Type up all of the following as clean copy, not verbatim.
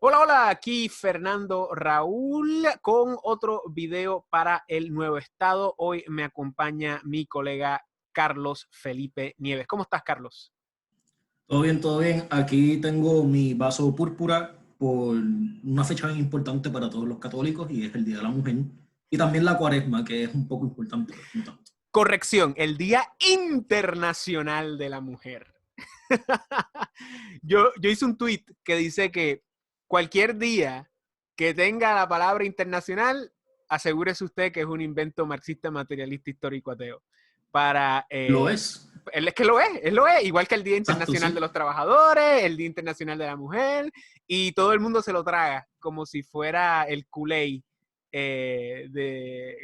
Hola, hola, aquí Fernando Raúl con otro video para el Nuevo Estado. Hoy me acompaña mi colega Carlos Felipe Nieves. ¿Cómo estás, Carlos? Todo bien, todo bien. Aquí tengo mi vaso púrpura por una fecha bien importante para todos los católicos y es el Día de la Mujer. Y también la Cuaresma, que es un poco importante, pero no tanto. Corrección, el Día Internacional de la Mujer. Yo hice un tweet que dice que cualquier día que tenga la palabra internacional, asegúrese usted que es un invento marxista, materialista, histórico, ateo. Para, Lo es. es que lo es, igual que el Día Exacto, Internacional de sí. los Trabajadores, el Día Internacional de la Mujer, y todo el mundo se lo traga como si fuera el Kool-Aid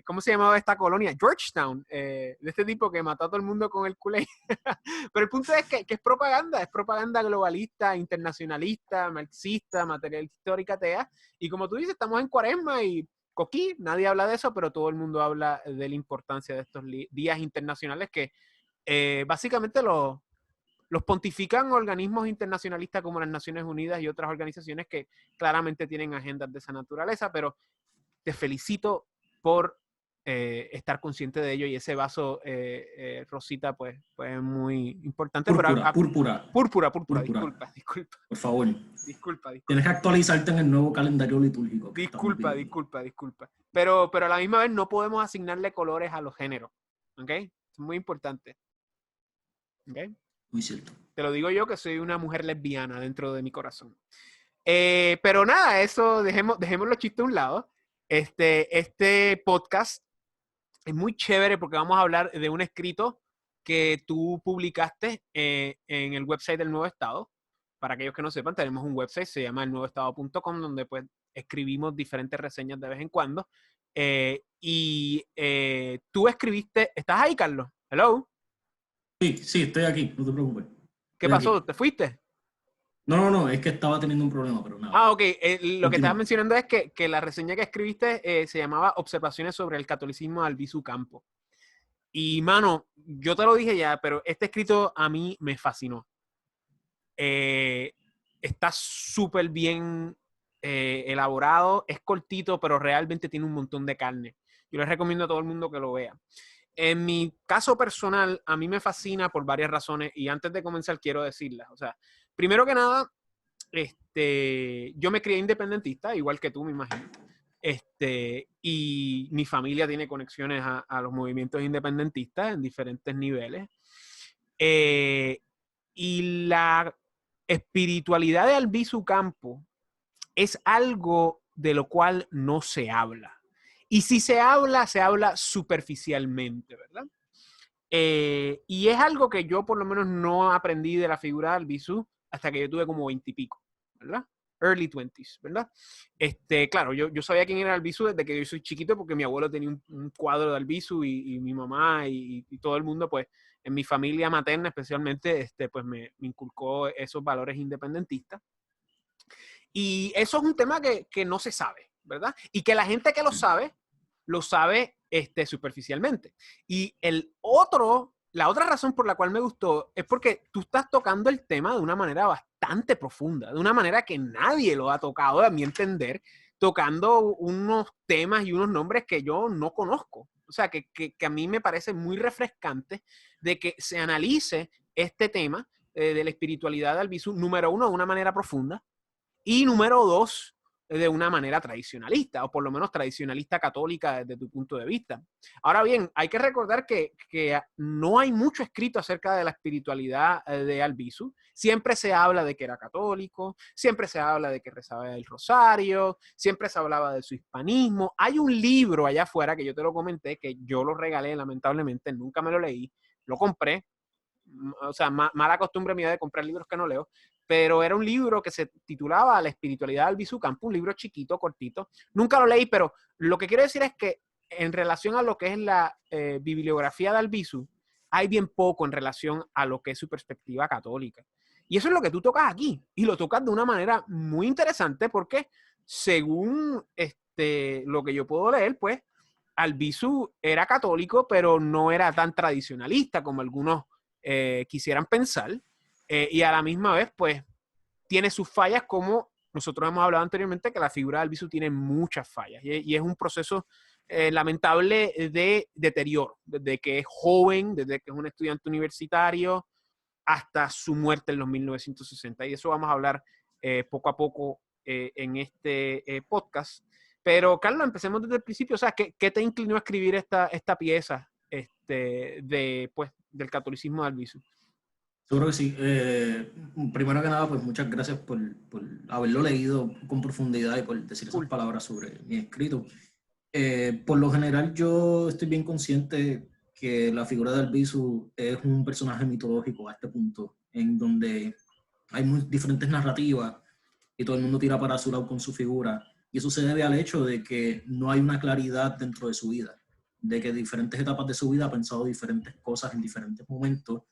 ¿cómo se llamaba esta colonia? Georgetown, de este tipo que mató a todo el mundo con el Kool-Aid. Pero el punto es que es propaganda globalista, internacionalista, marxista, materialista, histórica, atea. Y como tú dices, estamos en Cuaresma y coquí, nadie habla de eso, pero todo el mundo habla de la importancia de estos días internacionales que básicamente los pontifican organismos internacionalistas como las Naciones Unidas y otras organizaciones que claramente tienen agendas de esa naturaleza, pero te felicito por estar consciente de ello y ese vaso rosita pues es muy importante, pero Púrpura, púrpura, púrpura, púrpura. Por favor. Tienes que actualizarte en el nuevo calendario litúrgico que estamos viviendo. disculpa. Pero a la misma vez no podemos asignarle colores a los géneros, ¿ok? Es muy importante, ¿ok? Muy cierto. Te lo digo yo que soy una mujer lesbiana dentro de mi corazón. Pero nada, eso dejemos los chistes a un lado. Este podcast es muy chévere porque vamos a hablar de un escrito que tú publicaste en el website del Nuevo Estado. Para aquellos que no sepan, tenemos un website, se llama elnuevoestado.com, donde pues escribimos diferentes reseñas de vez en cuando. Tú escribiste, ¿estás ahí, Carlos? Hello. Sí, sí, estoy aquí, no te preocupes. ¿Qué Estoy pasó? aquí. ¿Te fuiste? No, es que estaba teniendo un problema, pero nada. Ah, ok. Lo que estabas Continúa. mencionando es que la reseña que escribiste se llamaba Observaciones sobre el catolicismo de Albizu Campo. Y, mano, yo te lo dije ya, pero este escrito a mí me fascinó. Eh, Está súper bien elaborado, es cortito, pero realmente tiene un montón de carne. Yo les recomiendo a todo el mundo que lo vea. En mi caso personal, a mí me fascina por varias razones y antes de comenzar quiero decirlas. O sea, primero que nada, yo me crié independentista, igual que tú, me imagino. Y mi familia tiene conexiones a los movimientos independentistas en diferentes niveles. Eh, y la espiritualidad de Albizu Campo es algo de lo cual no se habla. Y si se habla superficialmente, ¿verdad? Y es algo que yo por lo menos no aprendí de la figura de Albizu hasta que yo tuve como 20 y pico, ¿verdad? Early 20s, ¿verdad? Claro, yo sabía quién era Albizu desde que yo soy chiquito porque mi abuelo tenía un cuadro de Albizu y mi mamá y todo el mundo, pues, en mi familia materna especialmente, pues me inculcó esos valores independentistas. Y eso es un tema que no se sabe, ¿verdad? Y que la gente que lo sabe superficialmente. Y la otra razón por la cual me gustó es porque tú estás tocando el tema de una manera bastante profunda, de una manera que nadie lo ha tocado, a mi entender, tocando unos temas y unos nombres que yo no conozco. O sea, que a mí me parece muy refrescante de que se analice este tema de la espiritualidad de Albizu, número uno, de una manera profunda, y número dos, de una manera tradicionalista, o por lo menos tradicionalista católica desde tu punto de vista. Ahora bien, hay que recordar que no hay mucho escrito acerca de la espiritualidad de Albizu. Siempre se habla de que era católico, siempre se habla de que rezaba el rosario, siempre se hablaba de su hispanismo. Hay un libro allá afuera que yo te lo comenté, que yo lo regalé lamentablemente, nunca me lo leí, lo compré, o sea, mala costumbre mía de comprar libros que no leo, pero era un libro que se titulaba La espiritualidad de Albizu Campo, un libro chiquito, cortito. Nunca lo leí, pero lo que quiero decir es que en relación a lo que es la bibliografía de Albizu, hay bien poco en relación a lo que es su perspectiva católica. Y eso es lo que tú tocas aquí, y lo tocas de una manera muy interesante porque según lo que yo puedo leer, pues Albizu era católico, pero no era tan tradicionalista como algunos quisieran pensar, y a la misma vez, pues, tiene sus fallas como nosotros hemos hablado anteriormente que la figura de Albizu tiene muchas fallas y es un proceso lamentable de deterioro, desde que es joven, desde que es un estudiante universitario, hasta su muerte en los 1960. Y eso vamos a hablar poco a poco en este podcast. Pero, Carlos, empecemos desde el principio. O sea, ¿qué te inclinó a escribir esta pieza del catolicismo de Albizu? Seguro que sí. Primero que nada, pues muchas gracias por haberlo leído con profundidad y por decir esas palabras sobre mi escrito. Por lo general, yo estoy bien consciente que la figura de Albizu es un personaje mitológico a este punto, en donde hay diferentes narrativas y todo el mundo tira para su lado con su figura. Y eso se debe al hecho de que no hay una claridad dentro de su vida, de que en diferentes etapas de su vida ha pensado diferentes cosas en diferentes momentos.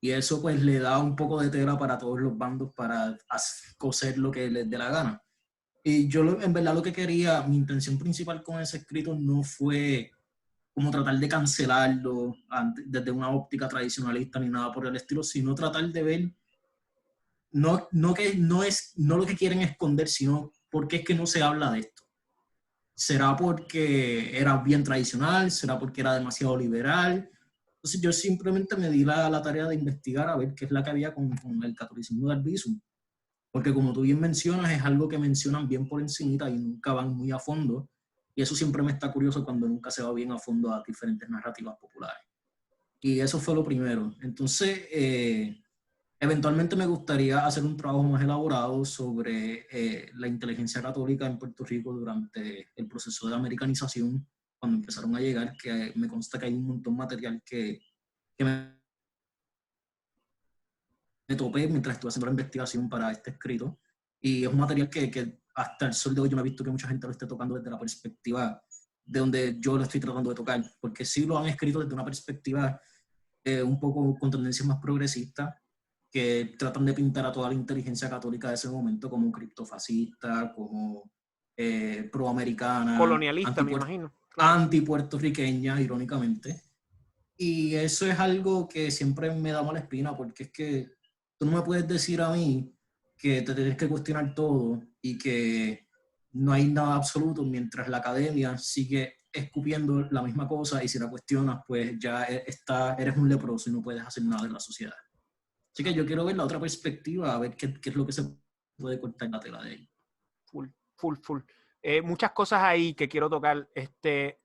Y eso pues le da un poco de tela para todos los bandos para coser lo que les dé la gana. Y yo en verdad lo que quería, mi intención principal con ese escrito no fue como tratar de cancelarlo desde una óptica tradicionalista ni nada por el estilo, sino tratar de ver no lo que quieren esconder, sino por qué es que no se habla de esto. ¿Será porque era bien tradicional? ¿Será porque era demasiado liberal? Entonces yo simplemente me di la tarea de investigar a ver qué es la que había con el catolicismo de Albizu. Porque como tú bien mencionas, es algo que mencionan bien por encimita y nunca van muy a fondo. Y eso siempre me está curioso cuando nunca se va bien a fondo a diferentes narrativas populares. Y eso fue lo primero. Entonces, eventualmente me gustaría hacer un trabajo más elaborado sobre la inteligencia católica en Puerto Rico durante el proceso de americanización, cuando empezaron a llegar, que me consta que hay un montón de material que me topé mientras estuve haciendo la investigación para este escrito. Y es un material que hasta el sol de hoy yo no he visto que mucha gente lo esté tocando desde la perspectiva de donde yo lo estoy tratando de tocar, porque sí lo han escrito desde una perspectiva un poco con tendencias más progresistas, que tratan de pintar a toda la inteligencia católica de ese momento como criptofascista, como proamericana, Colonialista, me imagino. Claro. Antipuertorriqueña, irónicamente. Y eso es algo que siempre me da mala espina, porque es que tú no me puedes decir a mí que te tienes que cuestionar todo y que no hay nada absoluto mientras la academia sigue escupiendo la misma cosa y si la cuestionas, pues ya eres un leproso y no puedes hacer nada en la sociedad. Así que yo quiero ver la otra perspectiva, a ver qué es lo que se puede cortar en la tela de él. Full. Muchas cosas ahí que quiero tocar.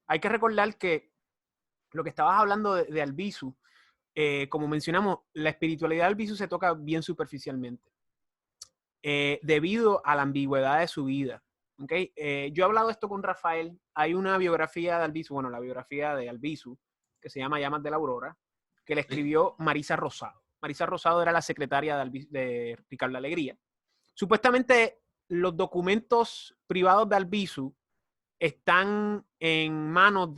Hay que recordar que lo que estabas hablando de Albizu, como mencionamos, la espiritualidad de Albizu se toca bien superficialmente, debido a la ambigüedad de su vida. ¿Okay? Yo he hablado esto con Rafael. Hay una biografía de Albizu, bueno, la biografía de Albizu, que se llama Llamas de la Aurora, que le escribió Marisa Rosado. Marisa Rosado era la secretaria de Ricardo Alegría. Supuestamente los documentos privados de Albizu están en manos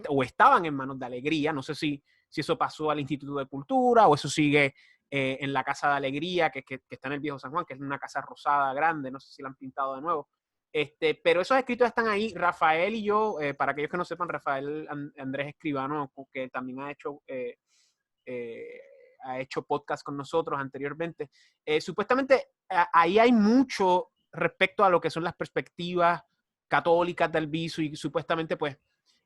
o estaban en manos de Alegría. No sé si eso pasó al Instituto de Cultura o eso sigue en la Casa de Alegría, que está en el Viejo San Juan, que es una casa rosada grande. No sé si la han pintado de nuevo. Pero esos escritos están ahí. Rafael y yo, para aquellos que no sepan, Rafael Andrés Escribano, que también ha hecho podcast con nosotros anteriormente. Supuestamente ahí hay mucho respecto a lo que son las perspectivas católicas del Albizu y supuestamente pues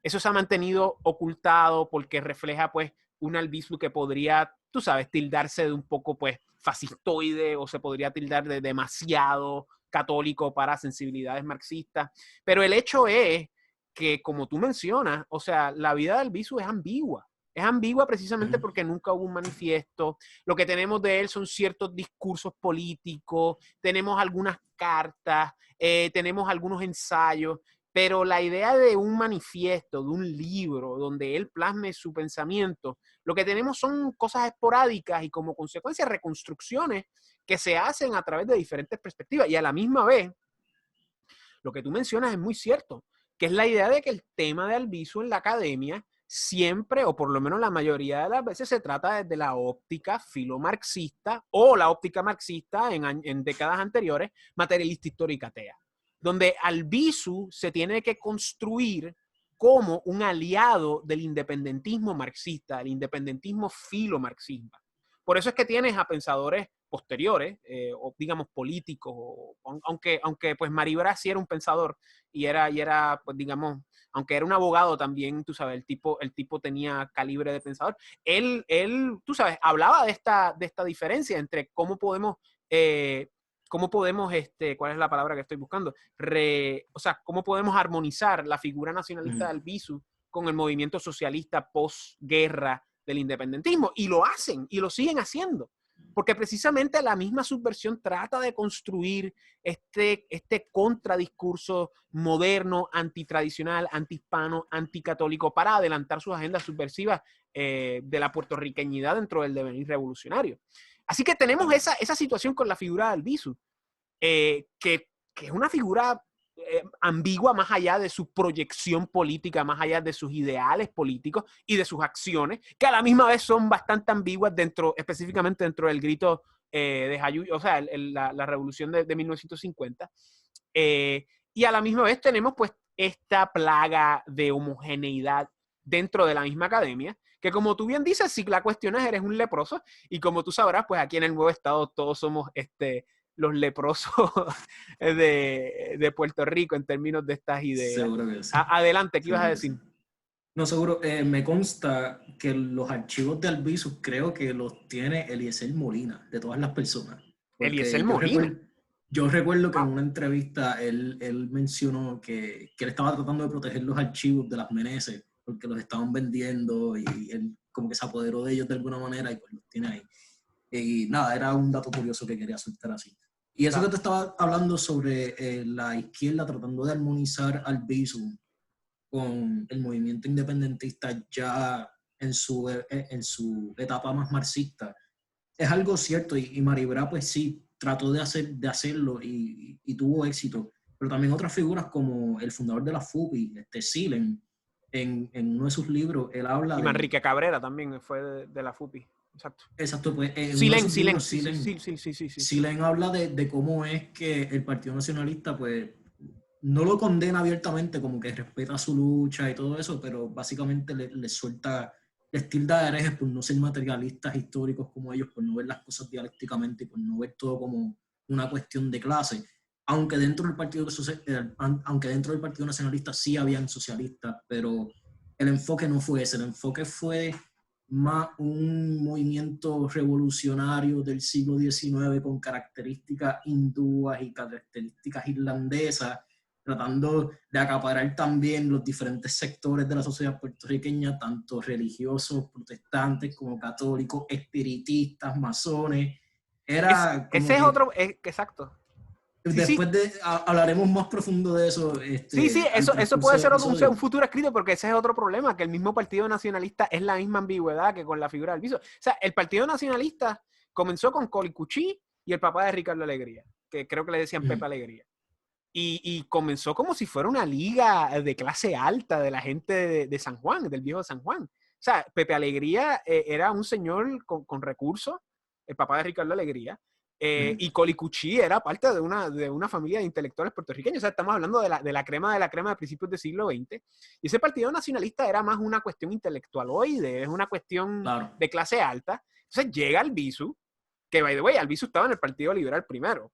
eso se ha mantenido ocultado porque refleja pues un Albizu que podría, tú sabes, tildarse de un poco pues fascistoide o se podría tildar de demasiado católico para sensibilidades marxistas. Pero el hecho es que, como tú mencionas, o sea, la vida del Albizu es ambigua. Es ambigua precisamente porque nunca hubo un manifiesto. Lo que tenemos de él son ciertos discursos políticos, tenemos algunas cartas, tenemos algunos ensayos, pero la idea de un manifiesto, de un libro donde él plasme su pensamiento, lo que tenemos son cosas esporádicas y como consecuencia reconstrucciones que se hacen a través de diferentes perspectivas. Y a la misma vez, lo que tú mencionas es muy cierto, que es la idea de que el tema de Albizu en la academia siempre, o por lo menos la mayoría de las veces, se trata desde la óptica filomarxista o la óptica marxista en décadas anteriores, materialista histórica atea, donde Albizu se tiene que construir como un aliado del independentismo marxista, del independentismo filomarxista. Por eso es que tienes a pensadores posteriores, o digamos políticos, aunque pues Maribra sí era un pensador y era pues digamos, aunque era un abogado también, tú sabes, el tipo tenía calibre de pensador. Él, tú sabes, hablaba de esta diferencia entre cómo podemos, ¿cuál es la palabra que estoy buscando? O sea, cómo podemos armonizar la figura nacionalista de Albizu con el movimiento socialista posguerra del independentismo. Y lo hacen, y lo siguen haciendo. Porque precisamente la misma subversión trata de construir este contradiscurso moderno, antitradicional, antihispano, anticatólico, para adelantar sus agendas subversivas de la puertorriqueñidad dentro del devenir revolucionario. Así que tenemos esa situación con la figura de Albizu, que es una figura ambigua más allá de su proyección política, más allá de sus ideales políticos y de sus acciones, que a la misma vez son bastante ambiguas específicamente dentro del grito de Jayuya, o sea, la revolución de 1950. Y a la misma vez tenemos pues esta plaga de homogeneidad dentro de la misma academia, que como tú bien dices, si la cuestionas eres un leproso, y como tú sabrás, pues aquí en el Nuevo Estado todos somos los leprosos de Puerto Rico en términos de estas ideas. Seguro que sí. Adelante, ¿qué ibas a decir? Sí. No, seguro. Me consta que los archivos de Albizu creo que los tiene Eliezer Molina, de todas las personas. Eliezer Molina. Yo recuerdo que en una entrevista él mencionó que él estaba tratando de proteger los archivos de las Meneses porque los estaban vendiendo y él como que se apoderó de ellos de alguna manera y pues los tiene ahí. Y nada, era un dato curioso que quería soltar así. Y eso que te estaba hablando sobre la izquierda tratando de armonizar Albizu con el movimiento independentista ya en su etapa más marxista, es algo cierto, y Maribra pues sí, trató de hacerlo y tuvo éxito, pero también otras figuras como el fundador de la FUPI, Silen, en uno de sus libros, él habla y Manrique Cabrera también fue de la FUPI. Exacto. Exacto, pues en uno de Silen, sus libros, sí. Silen habla de cómo es que el Partido Nacionalista pues no lo condena abiertamente, como que respeta su lucha y todo eso, pero básicamente les tilda de herejes por no ser materialistas históricos como ellos, por no ver las cosas dialécticamente y por no ver todo como una cuestión de clase. Aunque dentro del Partido Nacionalista sí habían socialistas, pero el enfoque no fue ese, el enfoque fue más un movimiento revolucionario del siglo XIX con características hindúas y características irlandesas, tratando de acaparar también los diferentes sectores de la sociedad puertorriqueña, tanto religiosos, protestantes, como católicos, espiritistas, masones. Era como ese es que, otro, exacto. después hablaremos más profundo de eso. Sí, eso puede ser un futuro escrito, porque ese es otro problema, que el mismo Partido Nacionalista es la misma ambigüedad que con la figura del Albizu. O sea, el Partido Nacionalista comenzó con Colicuchí y el papá de Ricardo Alegría, que creo que le decían Pepe Alegría. Y comenzó como si fuera una liga de clase alta de la gente de San Juan, del viejo San Juan. O sea, Pepe Alegría era un señor con recursos, el papá de Ricardo Alegría, y Colicuchí era parte de una familia de intelectuales puertorriqueños. O sea, estamos hablando de la crema de principios del siglo XX. Y ese Partido Nacionalista era más una cuestión intelectualoide, es una cuestión de clase alta. Entonces llega Albizu, que, by the way, Albizu estaba en el Partido Liberal primero,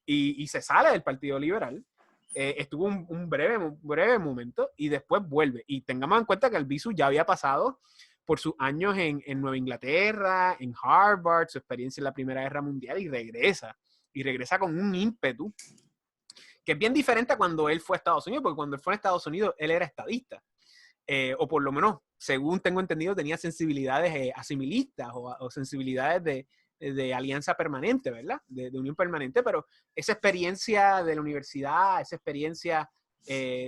y se sale del Partido Liberal, estuvo un breve momento y después vuelve. Y tengamos en cuenta que Albizu ya había pasado por sus años en Nueva Inglaterra, en Harvard, su experiencia en la Primera Guerra Mundial, y regresa con un ímpetu que es bien diferente a cuando él fue a Estados Unidos, porque cuando él fue a Estados Unidos él era estadista, o por lo menos, según tengo entendido, tenía sensibilidades asimilistas o sensibilidades de alianza permanente, ¿verdad? De unión permanente, pero esa experiencia de la universidad, esa experiencia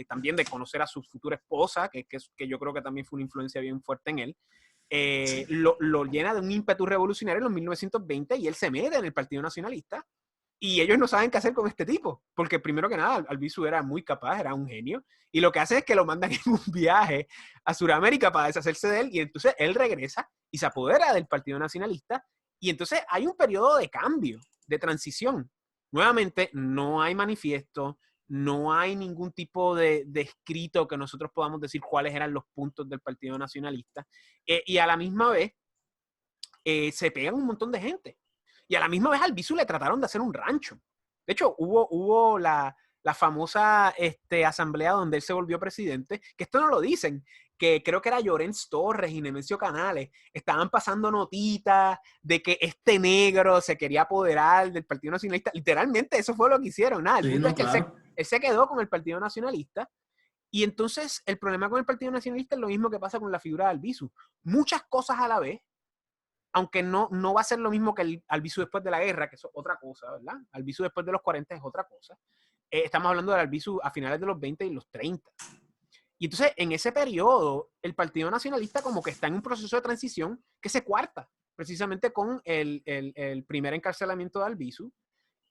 también de conocer a su futura esposa, que yo creo que también fue una influencia bien fuerte en él, sí, lo llena de un ímpetu revolucionario en los 1920, y él se mete en el Partido Nacionalista, y ellos no saben qué hacer con este tipo, porque primero que nada, Albizu era muy capaz, era un genio, y lo que hacen es que lo mandan en un viaje a Sudamérica para deshacerse de él, y entonces él regresa y se apodera del Partido Nacionalista, y entonces hay un periodo de cambio, de transición. Nuevamente, no hay manifiesto, no hay ningún tipo de escrito que nosotros podamos decir cuáles eran los puntos del Partido Nacionalista, y a la misma vez se pegan un montón de gente. Y a la misma vez a Albizu le trataron de hacer un rancho. De hecho, hubo la famosa asamblea donde él se volvió presidente, que esto no lo dicen, que creo que era Llorens Torres y Nemesio Canales, estaban pasando notitas de que este negro se quería apoderar del Partido Nacionalista. Literalmente eso fue lo que hicieron. Nada, el punto es que él se quedó con el Partido Nacionalista. Y entonces el problema con el Partido Nacionalista es lo mismo que pasa con la figura de Albizu. Muchas cosas a la vez, aunque no va a ser lo mismo que el Albizu después de la guerra, que es otra cosa, ¿verdad? Albizu después de los 40 es otra cosa. Estamos hablando del Albizu a finales de los 20 y los 30. Y entonces, en ese periodo, el Partido Nacionalista como que está en un proceso de transición que se cuarta, precisamente con el primer encarcelamiento de Albizu.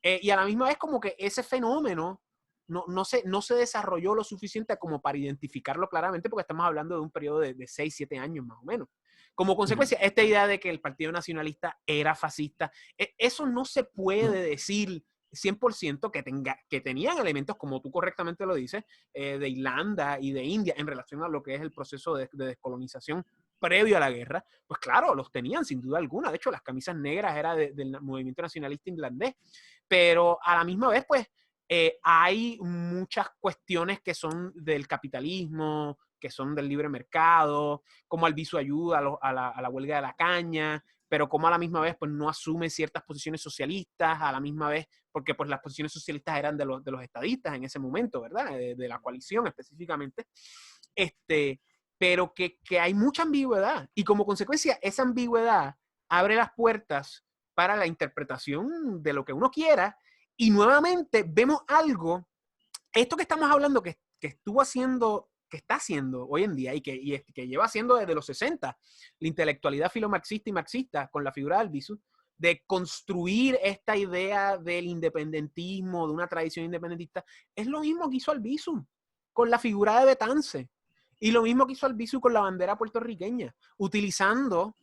Y a la misma vez como que ese fenómeno no se desarrolló lo suficiente como para identificarlo claramente, porque estamos hablando de un periodo de 6, 7 años más o menos. Como consecuencia, esta idea de que el Partido Nacionalista era fascista, eso no se puede decir 100% que tenían elementos, como tú correctamente lo dices, de Irlanda y de India en relación a lo que es el proceso de descolonización previo a la guerra. Pues claro, los tenían sin duda alguna. De hecho, las camisas negras eran del movimiento nacionalista irlandés. Pero a la misma vez, pues, hay muchas cuestiones que son del capitalismo, que son del libre mercado, como Albizu ayuda a la huelga de la caña, pero como a la misma vez pues no asume ciertas posiciones socialistas, a la misma vez, porque pues las posiciones socialistas eran de los estadistas en ese momento, ¿verdad? De la coalición específicamente. Pero que hay mucha ambigüedad, y como consecuencia esa ambigüedad abre las puertas para la interpretación de lo que uno quiera, y nuevamente vemos algo, esto que estamos hablando que está haciendo hoy en día y que lleva haciendo desde los 60, la intelectualidad filomarxista y marxista con la figura de Albizu, de construir esta idea del independentismo, de una tradición independentista, es lo mismo que hizo Albizu con la figura de Betance, y lo mismo que hizo Albizu con la bandera puertorriqueña, utilizando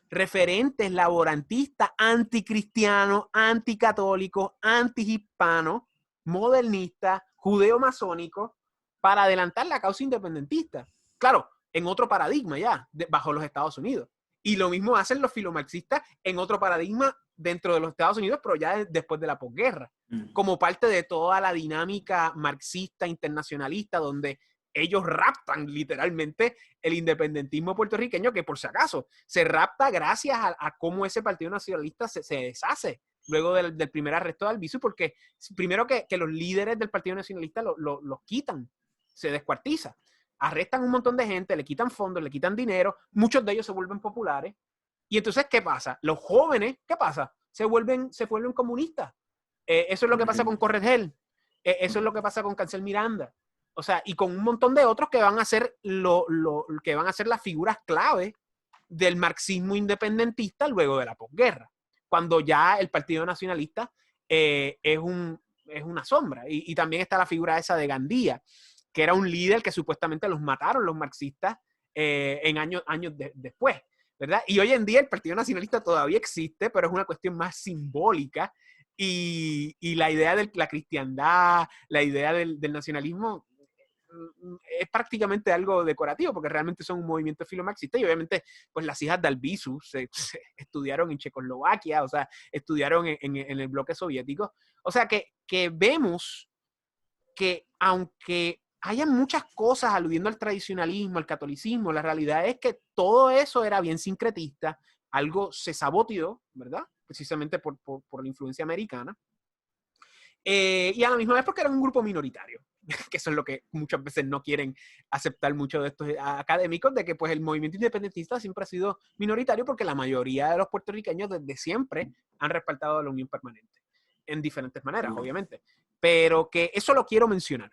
referentes laborantistas, anticristianos, anticatólicos, antihispanos, modernistas, judeo-masónicos, para adelantar la causa independentista. Claro, en otro paradigma ya, bajo los Estados Unidos. Y lo mismo hacen los filomarxistas en otro paradigma dentro de los Estados Unidos, pero ya después de la posguerra, como parte de toda la dinámica marxista internacionalista, donde ellos raptan literalmente el independentismo puertorriqueño, que por si acaso se rapta gracias a cómo ese Partido Nacionalista se deshace luego del primer arresto de Albizu, porque primero que los líderes del Partido Nacionalista los quitan, se descuartiza, arrestan un montón de gente, le quitan fondos, le quitan dinero, muchos de ellos se vuelven populares, y entonces, ¿qué pasa? Los jóvenes, ¿qué pasa? Se vuelven comunistas. Eso es lo que pasa con Corregel, eso es lo que pasa con Cancel Miranda. O sea, y con un montón de otros que van a ser que van a ser las figuras clave del marxismo independentista luego de la posguerra, cuando ya el Partido Nacionalista es una sombra. Y también está la figura esa de Gandía, que era un líder que supuestamente los mataron los marxistas en años después, ¿verdad? Y hoy en día el Partido Nacionalista todavía existe, pero es una cuestión más simbólica, y la idea de la cristiandad, la idea del nacionalismo es prácticamente algo decorativo, porque realmente son un movimiento filomarxista, y obviamente pues las hijas de Albizu se estudiaron en Checoslovaquia, o sea, estudiaron en el bloque soviético. O sea que vemos que aunque haya muchas cosas aludiendo al tradicionalismo, al catolicismo, la realidad es que todo eso era bien sincretista, algo se saboteó, ¿verdad? Precisamente por la influencia americana. Y a la misma vez porque eran un grupo minoritario, que eso es lo que muchas veces no quieren aceptar muchos de estos académicos, de que pues el movimiento independentista siempre ha sido minoritario, porque la mayoría de los puertorriqueños desde siempre han respaldado a la unión permanente, en diferentes maneras, obviamente, pero que eso lo quiero mencionar.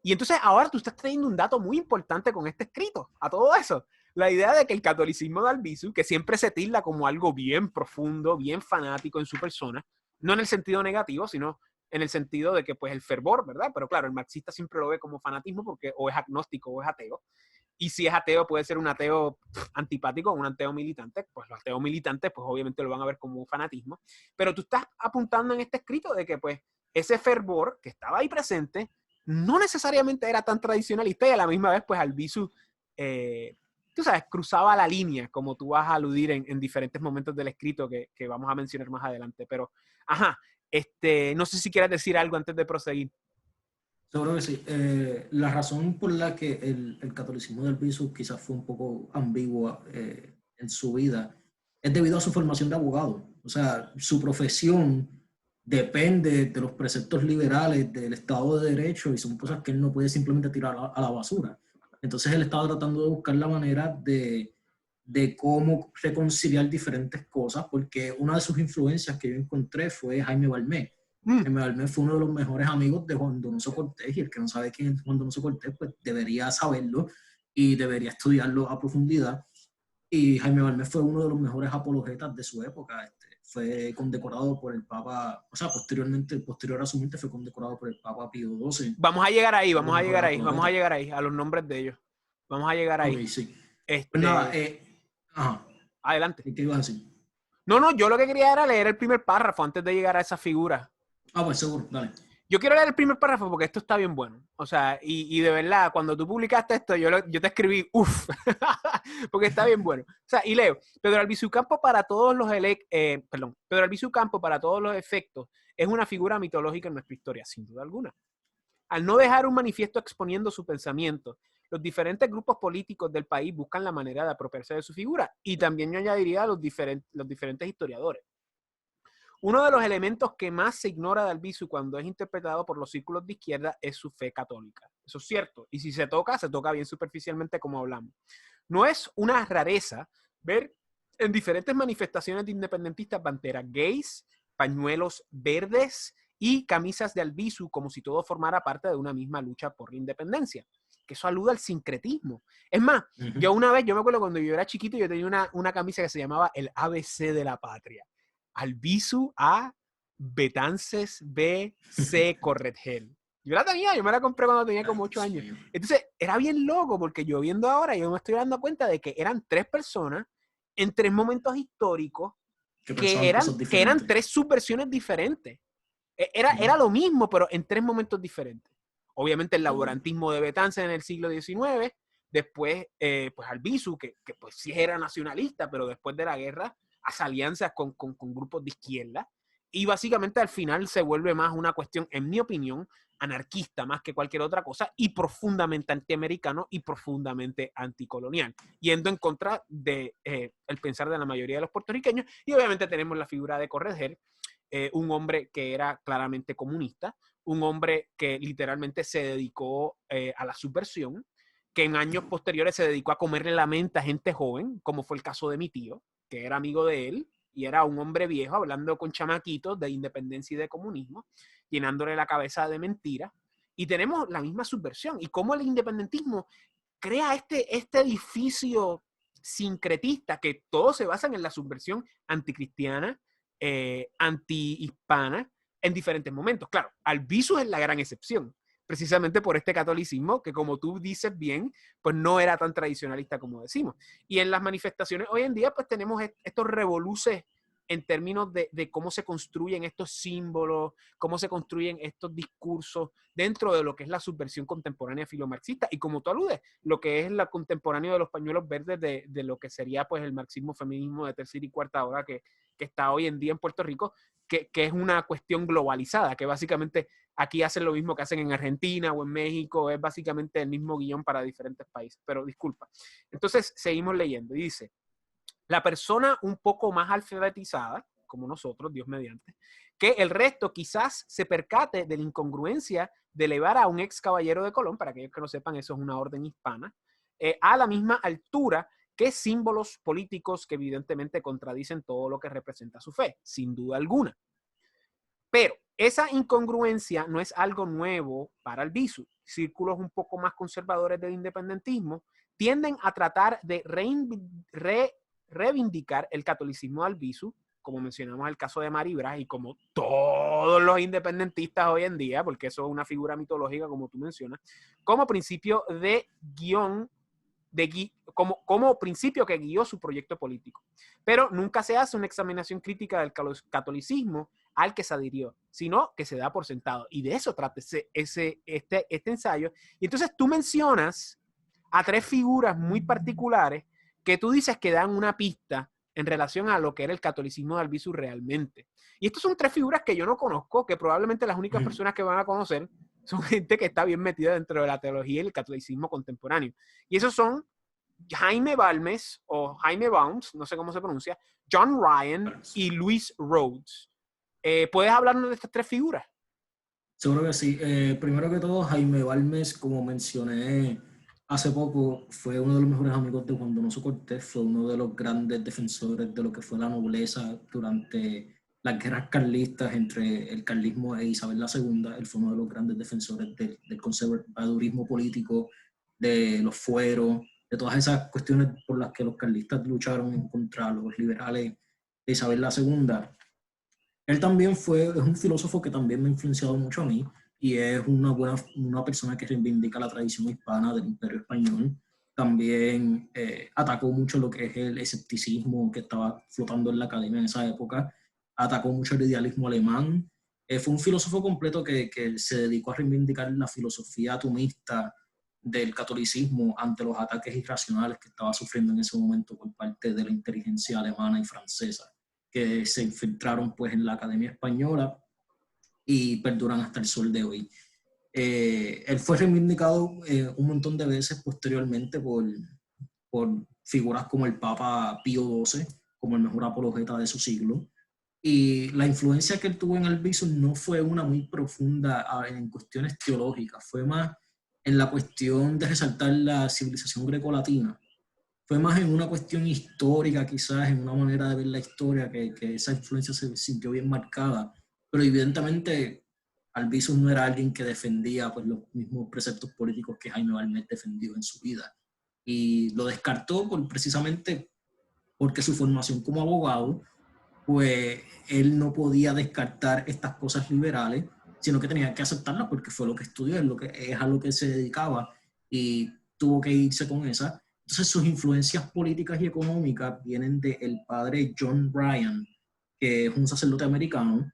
Y entonces ahora tú estás trayendo un dato muy importante con este escrito, a todo eso. La idea de que el catolicismo de Albizu, que siempre se tilda como algo bien profundo, bien fanático en su persona, no en el sentido negativo, sino en el sentido de que pues el fervor, ¿verdad? Pero claro, el marxista siempre lo ve como fanatismo, porque o es agnóstico o es ateo. Y si es ateo, puede ser un ateo antipático o un ateo militante. Pues los ateos militantes, pues obviamente lo van a ver como un fanatismo. Pero tú estás apuntando en este escrito de que pues ese fervor que estaba ahí presente no necesariamente era tan tradicionalista, y a la misma vez pues Albizu tú sabes, cruzaba la línea, como tú vas a aludir en diferentes momentos del escrito que vamos a mencionar más adelante. Pero, ajá, no sé si quieres decir algo antes de proseguir. Seguro que sí. La razón por la que el catolicismo del Albizu quizás fue un poco ambigua en su vida es debido a su formación de abogado. O sea, su profesión depende de los preceptos liberales del Estado de Derecho y son cosas que él no puede simplemente tirar a la basura. Entonces él estaba tratando de buscar la manera de cómo reconciliar diferentes cosas, porque una de sus influencias que yo encontré fue Jaime Balmé. Jaime Balmé fue uno de los mejores amigos de Juan Donoso Cortés, y el que no sabe quién es Juan Donoso Cortés, pues debería saberlo y debería estudiarlo a profundidad. Y Jaime Balmé fue uno de los mejores apologetas de su época. Fue condecorado por el Papa, o sea, posterior a su muerte fue condecorado por el Papa Pío XII. Vamos a llegar ahí, vamos a llegar ahí, a los nombres de ellos. Vamos a llegar ahí. Ok, sí. Pues nada, ajá. Adelante. ¿Qué ibas a decir? No, yo lo que quería era leer el primer párrafo antes de llegar a esa figura. Pues seguro, dale. Yo quiero leer el primer párrafo porque esto está bien bueno. O sea, y de verdad, cuando tú publicaste esto, yo te escribí, uff, porque está bien bueno. O sea, y leo, Pedro Albizu Campos para todos los Pedro Albizu Campos para todos los efectos es una figura mitológica en nuestra historia, sin duda alguna. Al no dejar un manifiesto exponiendo su pensamiento, los diferentes grupos políticos del país buscan la manera de apropiarse de su figura. Y también yo añadiría a los diferentes historiadores. Uno de los elementos que más se ignora de Albizu cuando es interpretado por los círculos de izquierda es su fe católica. Eso es cierto. Y si se toca bien superficialmente como hablamos. No es una rareza ver en diferentes manifestaciones de independentistas banderas gays, pañuelos verdes y camisas de Albizu como si todo formara parte de una misma lucha por la independencia. Que eso aluda al sincretismo. Es más, yo me acuerdo cuando yo era chiquito, yo tenía una camisa que se llamaba el ABC de la patria. Albizu A, Betances B, C, Corretgel. Yo me la compré cuando tenía como 8 años. Entonces, era bien loco porque yo viendo ahora, yo me estoy dando cuenta de que eran 3 personas en 3 momentos históricos que eran 3 subversiones diferentes. Era lo mismo, pero en 3 momentos diferentes. Obviamente el laborantismo de Betances en el siglo XIX, después pues Albizu, que pues sí era nacionalista, pero después de la guerra hace alianzas con grupos de izquierda, y básicamente al final se vuelve más una cuestión, en mi opinión, anarquista más que cualquier otra cosa, y profundamente antiamericano y profundamente anticolonial, yendo en contra de el pensar de la mayoría de los puertorriqueños. Y obviamente tenemos la figura de Corretgel, un hombre que era claramente comunista, un hombre que literalmente se dedicó a la subversión, que en años posteriores se dedicó a comerle la mente a gente joven, como fue el caso de mi tío, que era amigo de él, y era un hombre viejo hablando con chamaquitos de independencia y de comunismo, llenándole la cabeza de mentiras. Y tenemos la misma subversión. Y cómo el independentismo crea este edificio sincretista que todos se basan en la subversión anticristiana, anti-hispana, en diferentes momentos. Claro, Albizu es la gran excepción, precisamente por este catolicismo que, como tú dices bien, pues no era tan tradicionalista como decimos. Y en las manifestaciones hoy en día, pues tenemos estos revoluces en términos de cómo se construyen estos símbolos, cómo se construyen estos discursos dentro de lo que es la subversión contemporánea filomarxista. Y como tú aludes, lo que es la contemporánea de los pañuelos verdes de lo que sería pues el marxismo-feminismo de tercera y cuarta hora que está hoy en día en Puerto Rico, que es una cuestión globalizada, que básicamente aquí hacen lo mismo que hacen en Argentina o en México, es básicamente el mismo guión para diferentes países. Pero disculpa. Entonces, seguimos leyendo y dice: la persona un poco más alfabetizada, como nosotros, Dios mediante, que el resto quizás se percate de la incongruencia de elevar a un ex caballero de Colón, para aquellos que no sepan, eso es una orden hispana, a la misma altura que símbolos políticos que evidentemente contradicen todo lo que representa su fe, sin duda alguna. Pero esa incongruencia no es algo nuevo para Albizu. Círculos un poco más conservadores del independentismo tienden a tratar de reivindicar el catolicismo de Albizu, como mencionamos el caso de Maribras, y como todos los independentistas hoy en día, porque eso es una figura mitológica, como tú mencionas, como principio de guión, como principio que guió su proyecto político. Pero nunca se hace una examinación crítica del catolicismo al que se adhirió, sino que se da por sentado. Y de eso trata este ensayo. Y entonces tú mencionas a 3 figuras muy particulares que tú dices que dan una pista en relación a lo que era el catolicismo de Albizu realmente. Y estas son 3 figuras que yo no conozco, que probablemente las únicas personas que van a conocer son gente que está bien metida dentro de la teología y el catolicismo contemporáneo. Y esos son Jaime Balmes, o Jaime Balmes, no sé cómo se pronuncia, John Ryan y Louis Rhodes. ¿Puedes hablarnos de estas 3 figuras? Seguro que sí. Primero que todo, Jaime Balmes, como mencioné hace poco, fue uno de los mejores amigos de Juan Donoso Cortés, fue uno de los grandes defensores de lo que fue la nobleza durante las guerras carlistas entre el carlismo e Isabel II. Él fue uno de los grandes defensores del conservadurismo político, de los fueros, de todas esas cuestiones por las que los carlistas lucharon contra los liberales de Isabel II. Él también es un filósofo que también me ha influenciado mucho a mí y es una persona que reivindica la tradición hispana del Imperio Español. También atacó mucho lo que es el escepticismo que estaba flotando en la academia en esa época, atacó mucho el idealismo alemán. Fue un filósofo completo que se dedicó a reivindicar la filosofía atomista del catolicismo ante los ataques irracionales que estaba sufriendo en ese momento por parte de la inteligencia alemana y francesa, que se infiltraron pues en la Academia Española y perduran hasta el sol de hoy. Él fue reivindicado un montón de veces posteriormente por figuras como el Papa Pío XII, como el mejor apologeta de su siglo. Y la influencia que él tuvo en Albizu no fue una muy profunda en cuestiones teológicas, fue más en la cuestión de resaltar la civilización grecolatina. Fue más en una cuestión histórica, quizás, en una manera de ver la historia, que esa influencia se sintió bien marcada. Pero evidentemente, Albizu no era alguien que defendía pues, los mismos preceptos políticos que Jaime Balmes defendió en su vida. Y lo descartó precisamente porque su formación como abogado, pues él no podía descartar estas cosas liberales, sino que tenía que aceptarlas porque fue lo que estudió, es a lo que se dedicaba y tuvo que irse con esa. Entonces sus influencias políticas y económicas vienen del padre John Ryan, que es un sacerdote americano,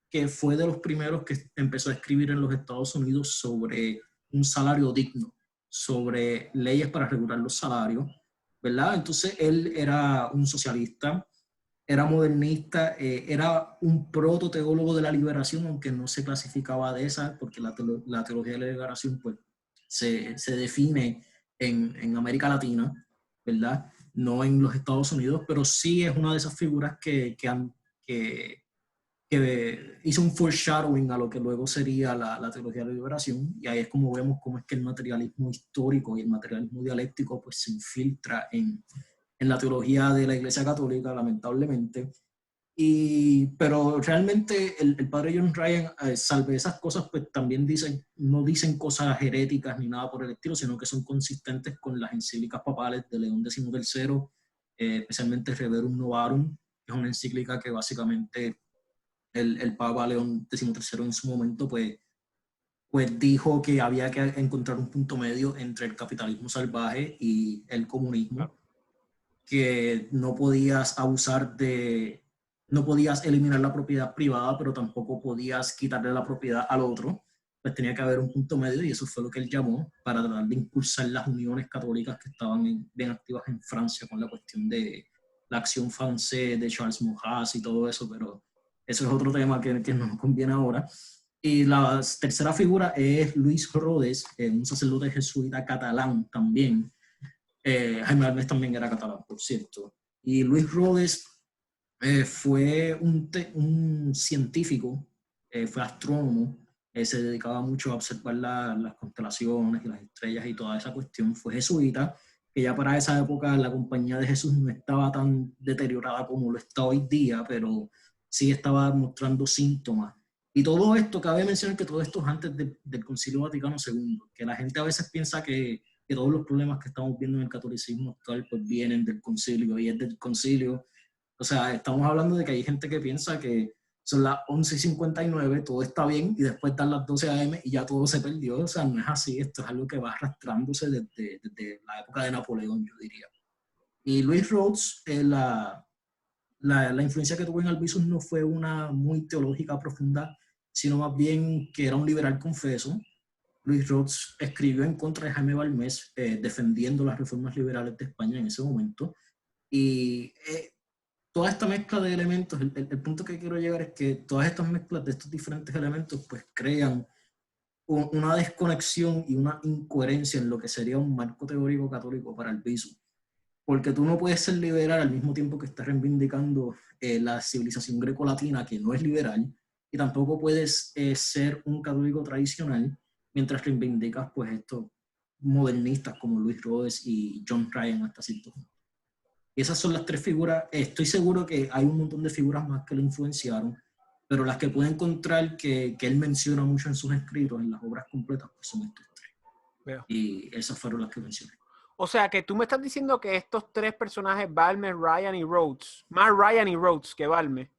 que fue de los primeros que empezó a escribir en los Estados Unidos sobre un salario digno, sobre leyes para regular los salarios, ¿verdad? Entonces él era un socialista, era modernista, era un proto-teólogo de la liberación, aunque no se clasificaba de esa, porque la teología de la liberación pues, se define en América Latina, ¿verdad? No en los Estados Unidos, pero sí es una de esas figuras que hizo un foreshadowing a lo que luego sería la teología de la liberación, y ahí es como vemos cómo es que el materialismo histórico y el materialismo dialéctico pues se infiltra en la teología de la Iglesia Católica, lamentablemente. Pero realmente el padre John Ryan, salve esas cosas, pues también no dicen cosas heréticas ni nada por el estilo, sino que son consistentes con las encíclicas papales de León XIII, especialmente Reverum Novarum, que es una encíclica que básicamente el Papa León XIII en su momento pues dijo que había que encontrar un punto medio entre el capitalismo salvaje y el comunismo. Claro. Que no podías no podías eliminar la propiedad privada, pero tampoco podías quitarle la propiedad al otro, pues tenía que haber un punto medio, y eso fue lo que él llamó para tratar de impulsar las uniones católicas que estaban bien activas en Francia con la cuestión de la acción francesa de Charles Maurras y todo eso, pero eso es otro tema que no nos conviene ahora. Y la tercera figura es Luis Rhodes, un sacerdote jesuita catalán también. Jaime Balmes también era catalán, por cierto. Y Luis Rhodes fue un científico, fue astrónomo, se dedicaba mucho a observar las constelaciones y las estrellas y toda esa cuestión. Fue jesuita, que ya para esa época la Compañía de Jesús no estaba tan deteriorada como lo está hoy día, pero sí estaba mostrando síntomas. Y todo esto, cabe mencionar que todo esto es antes del Concilio Vaticano II, que la gente a veces piensa que todos los problemas que estamos viendo en el catolicismo actual pues vienen del concilio, y es del concilio. O sea, estamos hablando de que hay gente que piensa que son las 11:59, todo está bien, y después dan las 12 a.m. y ya todo se perdió. O sea, no es así, esto es algo que va arrastrándose desde la época de Napoleón, yo diría. Y Luis Rhodes, la influencia que tuvo en Albizu no fue una muy teológica profunda, sino más bien que era un liberal confeso, Luis Rhodes escribió en contra de Jaime Balmes, defendiendo las reformas liberales de España en ese momento. Y toda esta mezcla de elementos, el punto que quiero llegar es que todas estas mezclas de estos diferentes elementos pues crean una desconexión y una incoherencia en lo que sería un marco teórico católico para Albizu. Porque tú no puedes ser liberal al mismo tiempo que estás reivindicando la civilización grecolatina, que no es liberal, y tampoco puedes ser un católico tradicional mientras reivindicas pues estos modernistas como Luis Rhodes y John Ryan hasta cierto punto. Y esas son las tres figuras. Estoy seguro que hay un montón de figuras más que lo influenciaron, pero las que puedo encontrar que él menciona mucho en sus escritos, en las obras completas, pues son estos tres. Veo. Y esas fueron las que mencioné. O sea, que tú me estás diciendo que estos tres personajes, Balmes, Ryan y Rhodes, más Ryan y Rhodes que Balmes,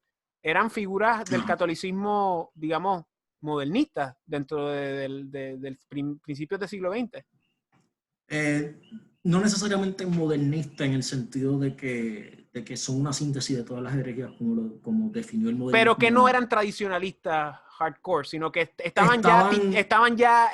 eran figuras del catolicismo, digamos, modernistas dentro del principios del siglo XX. No necesariamente modernista en el sentido de que son una síntesis de todas las herejías, como definió el modernismo. Pero que no eran tradicionalistas hardcore, sino que estaban ya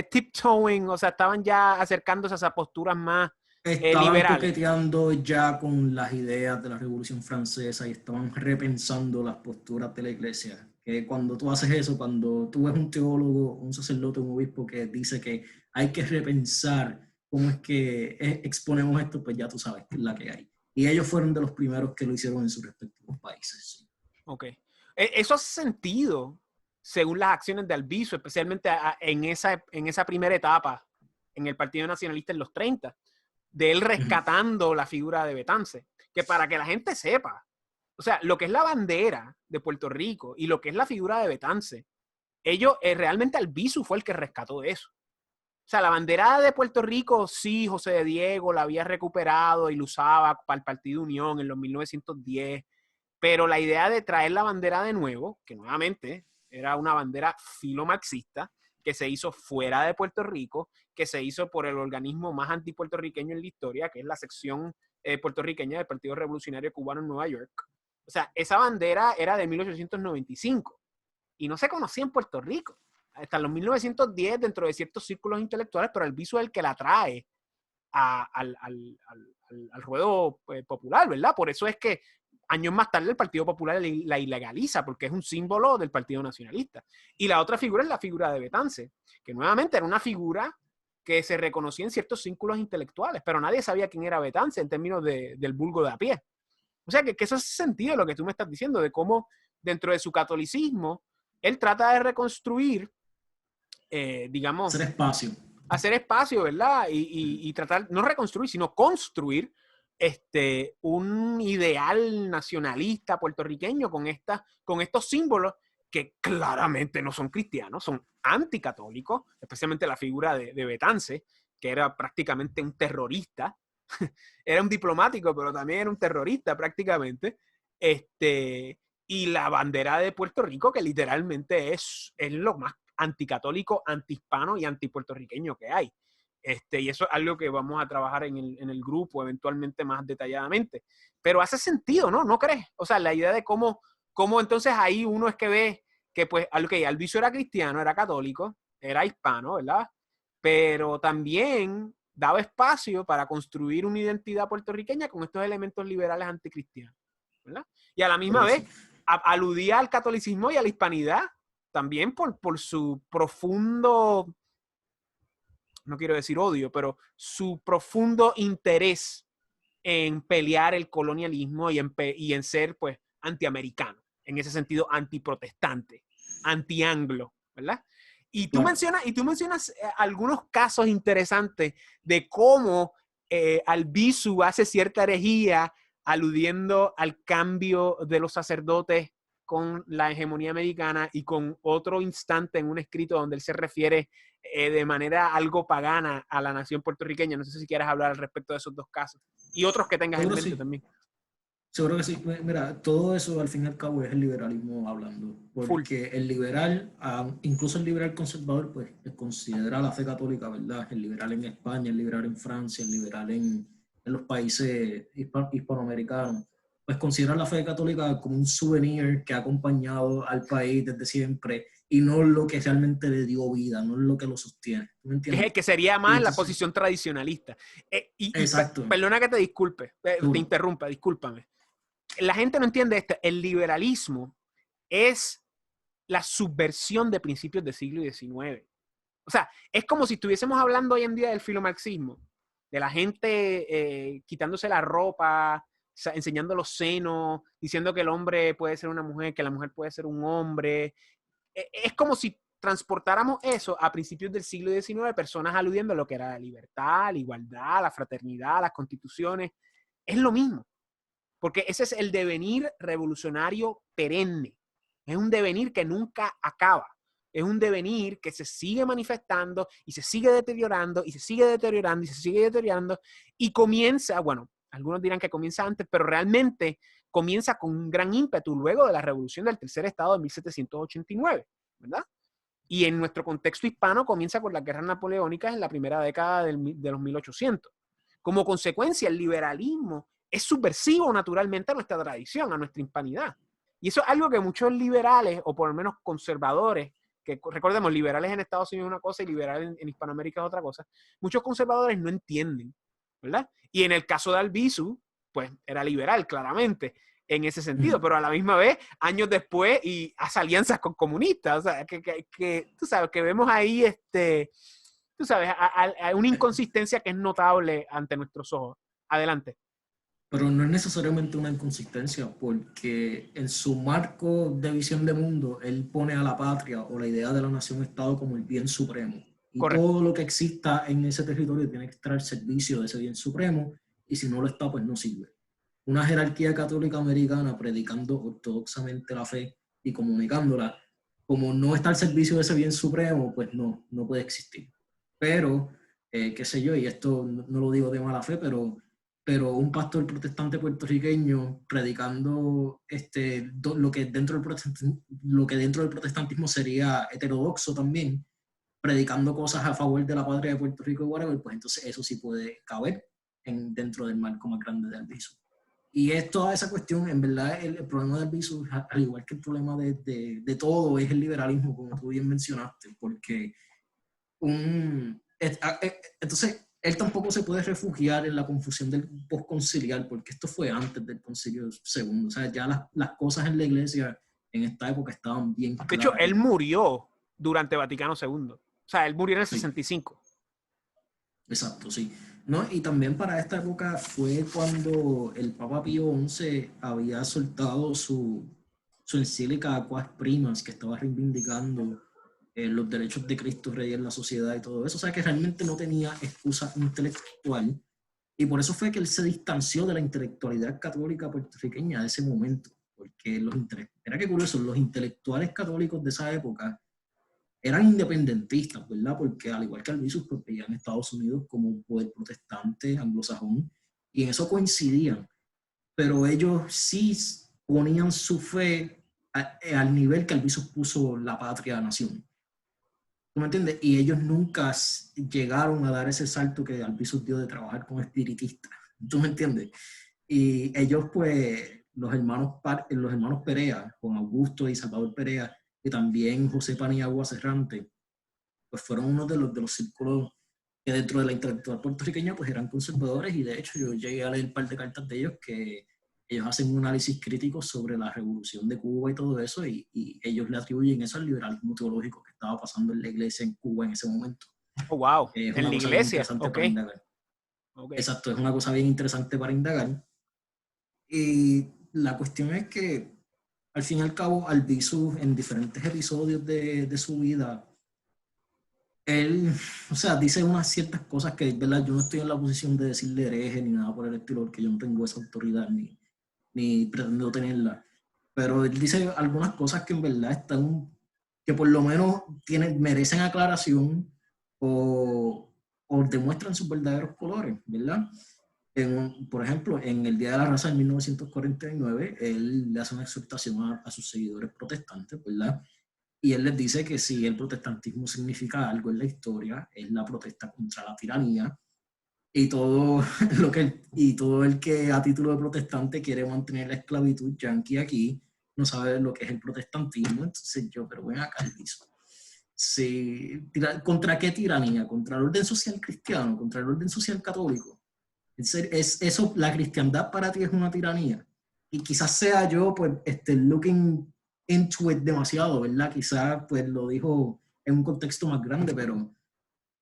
tiptoeing, o sea, estaban ya acercándose a esas posturas más liberales. Coqueteando ya con las ideas de la Revolución Francesa y estaban repensando las posturas de la Iglesia. Que cuando tú haces eso, cuando tú ves un teólogo, un sacerdote, un obispo que dice que hay que repensar cómo es que exponemos esto, pues ya tú sabes que es la que hay. Y ellos fueron de los primeros que lo hicieron en sus respectivos países. Sí. Ok. Eso hace sentido según las acciones de Albizu, especialmente en esa primera etapa en el Partido Nacionalista en los 30, de él rescatando la figura de Betance. Que para que la gente sepa, o sea, lo que es la bandera de Puerto Rico y lo que es la figura de Betance, realmente Albizu fue el que rescató eso. O sea, la bandera de Puerto Rico, sí, José de Diego la había recuperado y la usaba para el Partido Unión en los 1910, pero la idea de traer la bandera de nuevo, que nuevamente era una bandera filomarxista, que se hizo fuera de Puerto Rico, que se hizo por el organismo más antipuertorriqueño en la historia, que es la sección puertorriqueña del Partido Revolucionario Cubano en Nueva York. O sea, esa bandera era de 1895 y no se conocía en Puerto Rico. Hasta los 1910 dentro de ciertos círculos intelectuales, pero Albizu es el que la trae al ruedo popular, ¿verdad? Por eso es que años más tarde el Partido Popular la ilegaliza, porque es un símbolo del Partido Nacionalista. Y la otra figura es la figura de Betance, que nuevamente era una figura que se reconocía en ciertos círculos intelectuales, pero nadie sabía quién era Betance en términos del vulgo de a pie. O sea, que eso hace sentido lo que tú me estás diciendo, de cómo dentro de su catolicismo, él trata de reconstruir, digamos... Hacer espacio, ¿verdad? Y tratar, no reconstruir, sino construir un ideal nacionalista puertorriqueño con estos símbolos que claramente no son cristianos, son anticatólicos, especialmente la figura de Betance, que era prácticamente un terrorista. Era un diplomático, pero también era un terrorista prácticamente. Y la bandera de Puerto Rico, que literalmente es lo más anticatólico, antihispano y antipuertorriqueño que hay. Y eso es algo que vamos a trabajar en el grupo eventualmente más detalladamente. Pero hace sentido, ¿no? ¿No crees? O sea, la idea de cómo entonces ahí uno es que ve que pues, Albizu era cristiano, era católico, era hispano, ¿verdad? Pero también daba espacio para construir una identidad puertorriqueña con estos elementos liberales anticristianos, ¿verdad? Y a la misma vez aludía al catolicismo y a la hispanidad también por su profundo, no quiero decir odio, pero su profundo interés en pelear el colonialismo y en ser, pues, antiamericano, en ese sentido antiprotestante, antianglo, ¿verdad? Y tú mencionas algunos casos interesantes de cómo Albizu hace cierta herejía aludiendo al cambio de los sacerdotes con la hegemonía americana y con otro instante en un escrito donde él se refiere de manera algo pagana a la nación puertorriqueña. No sé si quieres hablar al respecto de esos dos casos y otros que tengas en mente también. Seguro que sí. Mira, todo eso al fin y al cabo es el liberalismo hablando. Porque el liberal, incluso el liberal conservador, pues considera la fe católica, ¿verdad? El liberal en España, el liberal en Francia, el liberal en los países hispanoamericanos, pues considera la fe católica como un souvenir que ha acompañado al país desde siempre y no lo que realmente le dio vida, no es lo que lo sostiene. ¿Tú me entiendes? Que sería más Entonces, la posición tradicionalista. exacto. Perdona que te disculpe, te Duro. interrumpa, discúlpame. La gente no entiende esto. El liberalismo es la subversión de principios del siglo XIX. O sea, es como si estuviésemos hablando hoy en día del filomarxismo, de la gente quitándose la ropa, enseñando los senos, diciendo que el hombre puede ser una mujer, que la mujer puede ser un hombre. Es como si transportáramos eso a principios del siglo XIX, personas aludiendo a lo que era la libertad, la igualdad, la fraternidad, las constituciones. Es lo mismo, porque ese es el devenir revolucionario perenne. Es un devenir que nunca acaba. Es un devenir que se sigue manifestando y se sigue deteriorando y se sigue deteriorando y se sigue deteriorando y comienza, bueno, algunos dirán que comienza antes, pero realmente comienza con un gran ímpetu luego de la revolución del Tercer Estado de 1789, ¿verdad? Y en nuestro contexto hispano comienza con las guerras napoleónicas en la primera década de los 1800. Como consecuencia, el liberalismo es subversivo naturalmente a nuestra tradición, a nuestra hispanidad. Y eso es algo que muchos liberales, o por lo menos conservadores, que recordemos, liberales en Estados Unidos es una cosa y liberales en Hispanoamérica es otra cosa, muchos conservadores no entienden, ¿verdad? Y en el caso de Albizu, pues era liberal, claramente, en ese sentido, pero a la misma vez, años después, y hace alianzas con comunistas, o sea, que tú sabes, que vemos ahí, tú sabes, a una inconsistencia que es notable ante nuestros ojos. Adelante. Pero no es necesariamente una inconsistencia, porque en su marco de visión de mundo, él pone a la patria o la idea de la nación-estado como el bien supremo. Y Correcto. todo lo que exista en ese territorio tiene que estar al servicio de ese bien supremo, y si no lo está, pues no sirve. Una jerarquía católica americana predicando ortodoxamente la fe y comunicándola, como no está al servicio de ese bien supremo, pues no puede existir. Pero, qué sé yo, y esto no lo digo de mala fe, pero un pastor protestante puertorriqueño predicando lo que dentro del protestantismo sería heterodoxo también, predicando cosas a favor de la patria de Puerto Rico y whatever, pues entonces eso sí puede caber dentro del marco más grande de Albizu. Y es toda esa cuestión, en verdad, el problema de Albizu, al igual que el problema de todo, es el liberalismo, como tú bien mencionaste, porque entonces él tampoco se puede refugiar en la confusión del postconciliar, porque esto fue antes del concilio segundo. O sea, ya las cosas en la iglesia en esta época estaban bien claras. De hecho, él murió durante Vaticano II. O sea, él murió en el Sí. 65. Exacto, sí. ¿No? Y también para esta época fue cuando el Papa Pío XI había soltado su encíclica Aquas Primas, que estaba reivindicando los derechos de Cristo Rey en la sociedad y todo eso. O sea, que realmente no tenía excusa intelectual. Y por eso fue que él se distanció de la intelectualidad católica puertorriqueña de ese momento. Porque era que curioso, los intelectuales católicos de esa época eran independentistas, ¿verdad? Porque al igual que Albizu, pues veían Estados Unidos como un poder protestante, anglosajón, y en eso coincidían. Pero ellos sí ponían su fe al nivel que Albizu puso la patria-nación. ¿Tú me entiendes? Y ellos nunca llegaron a dar ese salto que Albizu dio de trabajar con espiritistas. ¿Tú me entiendes? Y ellos, pues, los hermanos Perea, con Augusto y Salvador Perea, y también José Paniagua Serrante, pues fueron uno de los círculos que dentro de la intelectual puertorriqueña pues eran conservadores, y de hecho yo llegué a leer un par de cartas de ellos que ellos hacen un análisis crítico sobre la revolución de Cuba y todo eso, y ellos le atribuyen eso al liberalismo teológico que estaba pasando en la iglesia en Cuba en ese momento. Oh, wow. Es En una la cosa bien iglesia. interesante Ok. para indagar. Okay. Exacto, es una cosa bien interesante para indagar. Y la cuestión es que, al fin y al cabo, Albizu, en diferentes episodios de su vida, él, o sea, dice unas ciertas cosas que, ¿verdad? Yo no estoy en la posición de decirle hereje ni nada por el estilo, porque yo no tengo esa autoridad ni pretendo tenerla. Pero él dice algunas cosas que en verdad están, que por lo menos merecen aclaración o demuestran sus verdaderos colores, ¿verdad? Por ejemplo, en el Día de la Raza de 1949, él le hace una exhortación a sus seguidores protestantes, ¿verdad? Y él les dice que si el protestantismo significa algo en la historia, es la protesta contra la tiranía, y todo el que a título de protestante quiere mantener la esclavitud yanqui aquí, no sabe lo que es el protestantismo. Entonces yo, pero ven acá, Alviso. Sí, ¿contra qué tiranía? ¿Contra el orden social cristiano? ¿Contra el orden social católico? Es eso, la cristiandad para ti es una tiranía. Y quizás sea yo, pues, looking into it demasiado, ¿verdad? Quizás, pues, lo dijo en un contexto más grande, pero,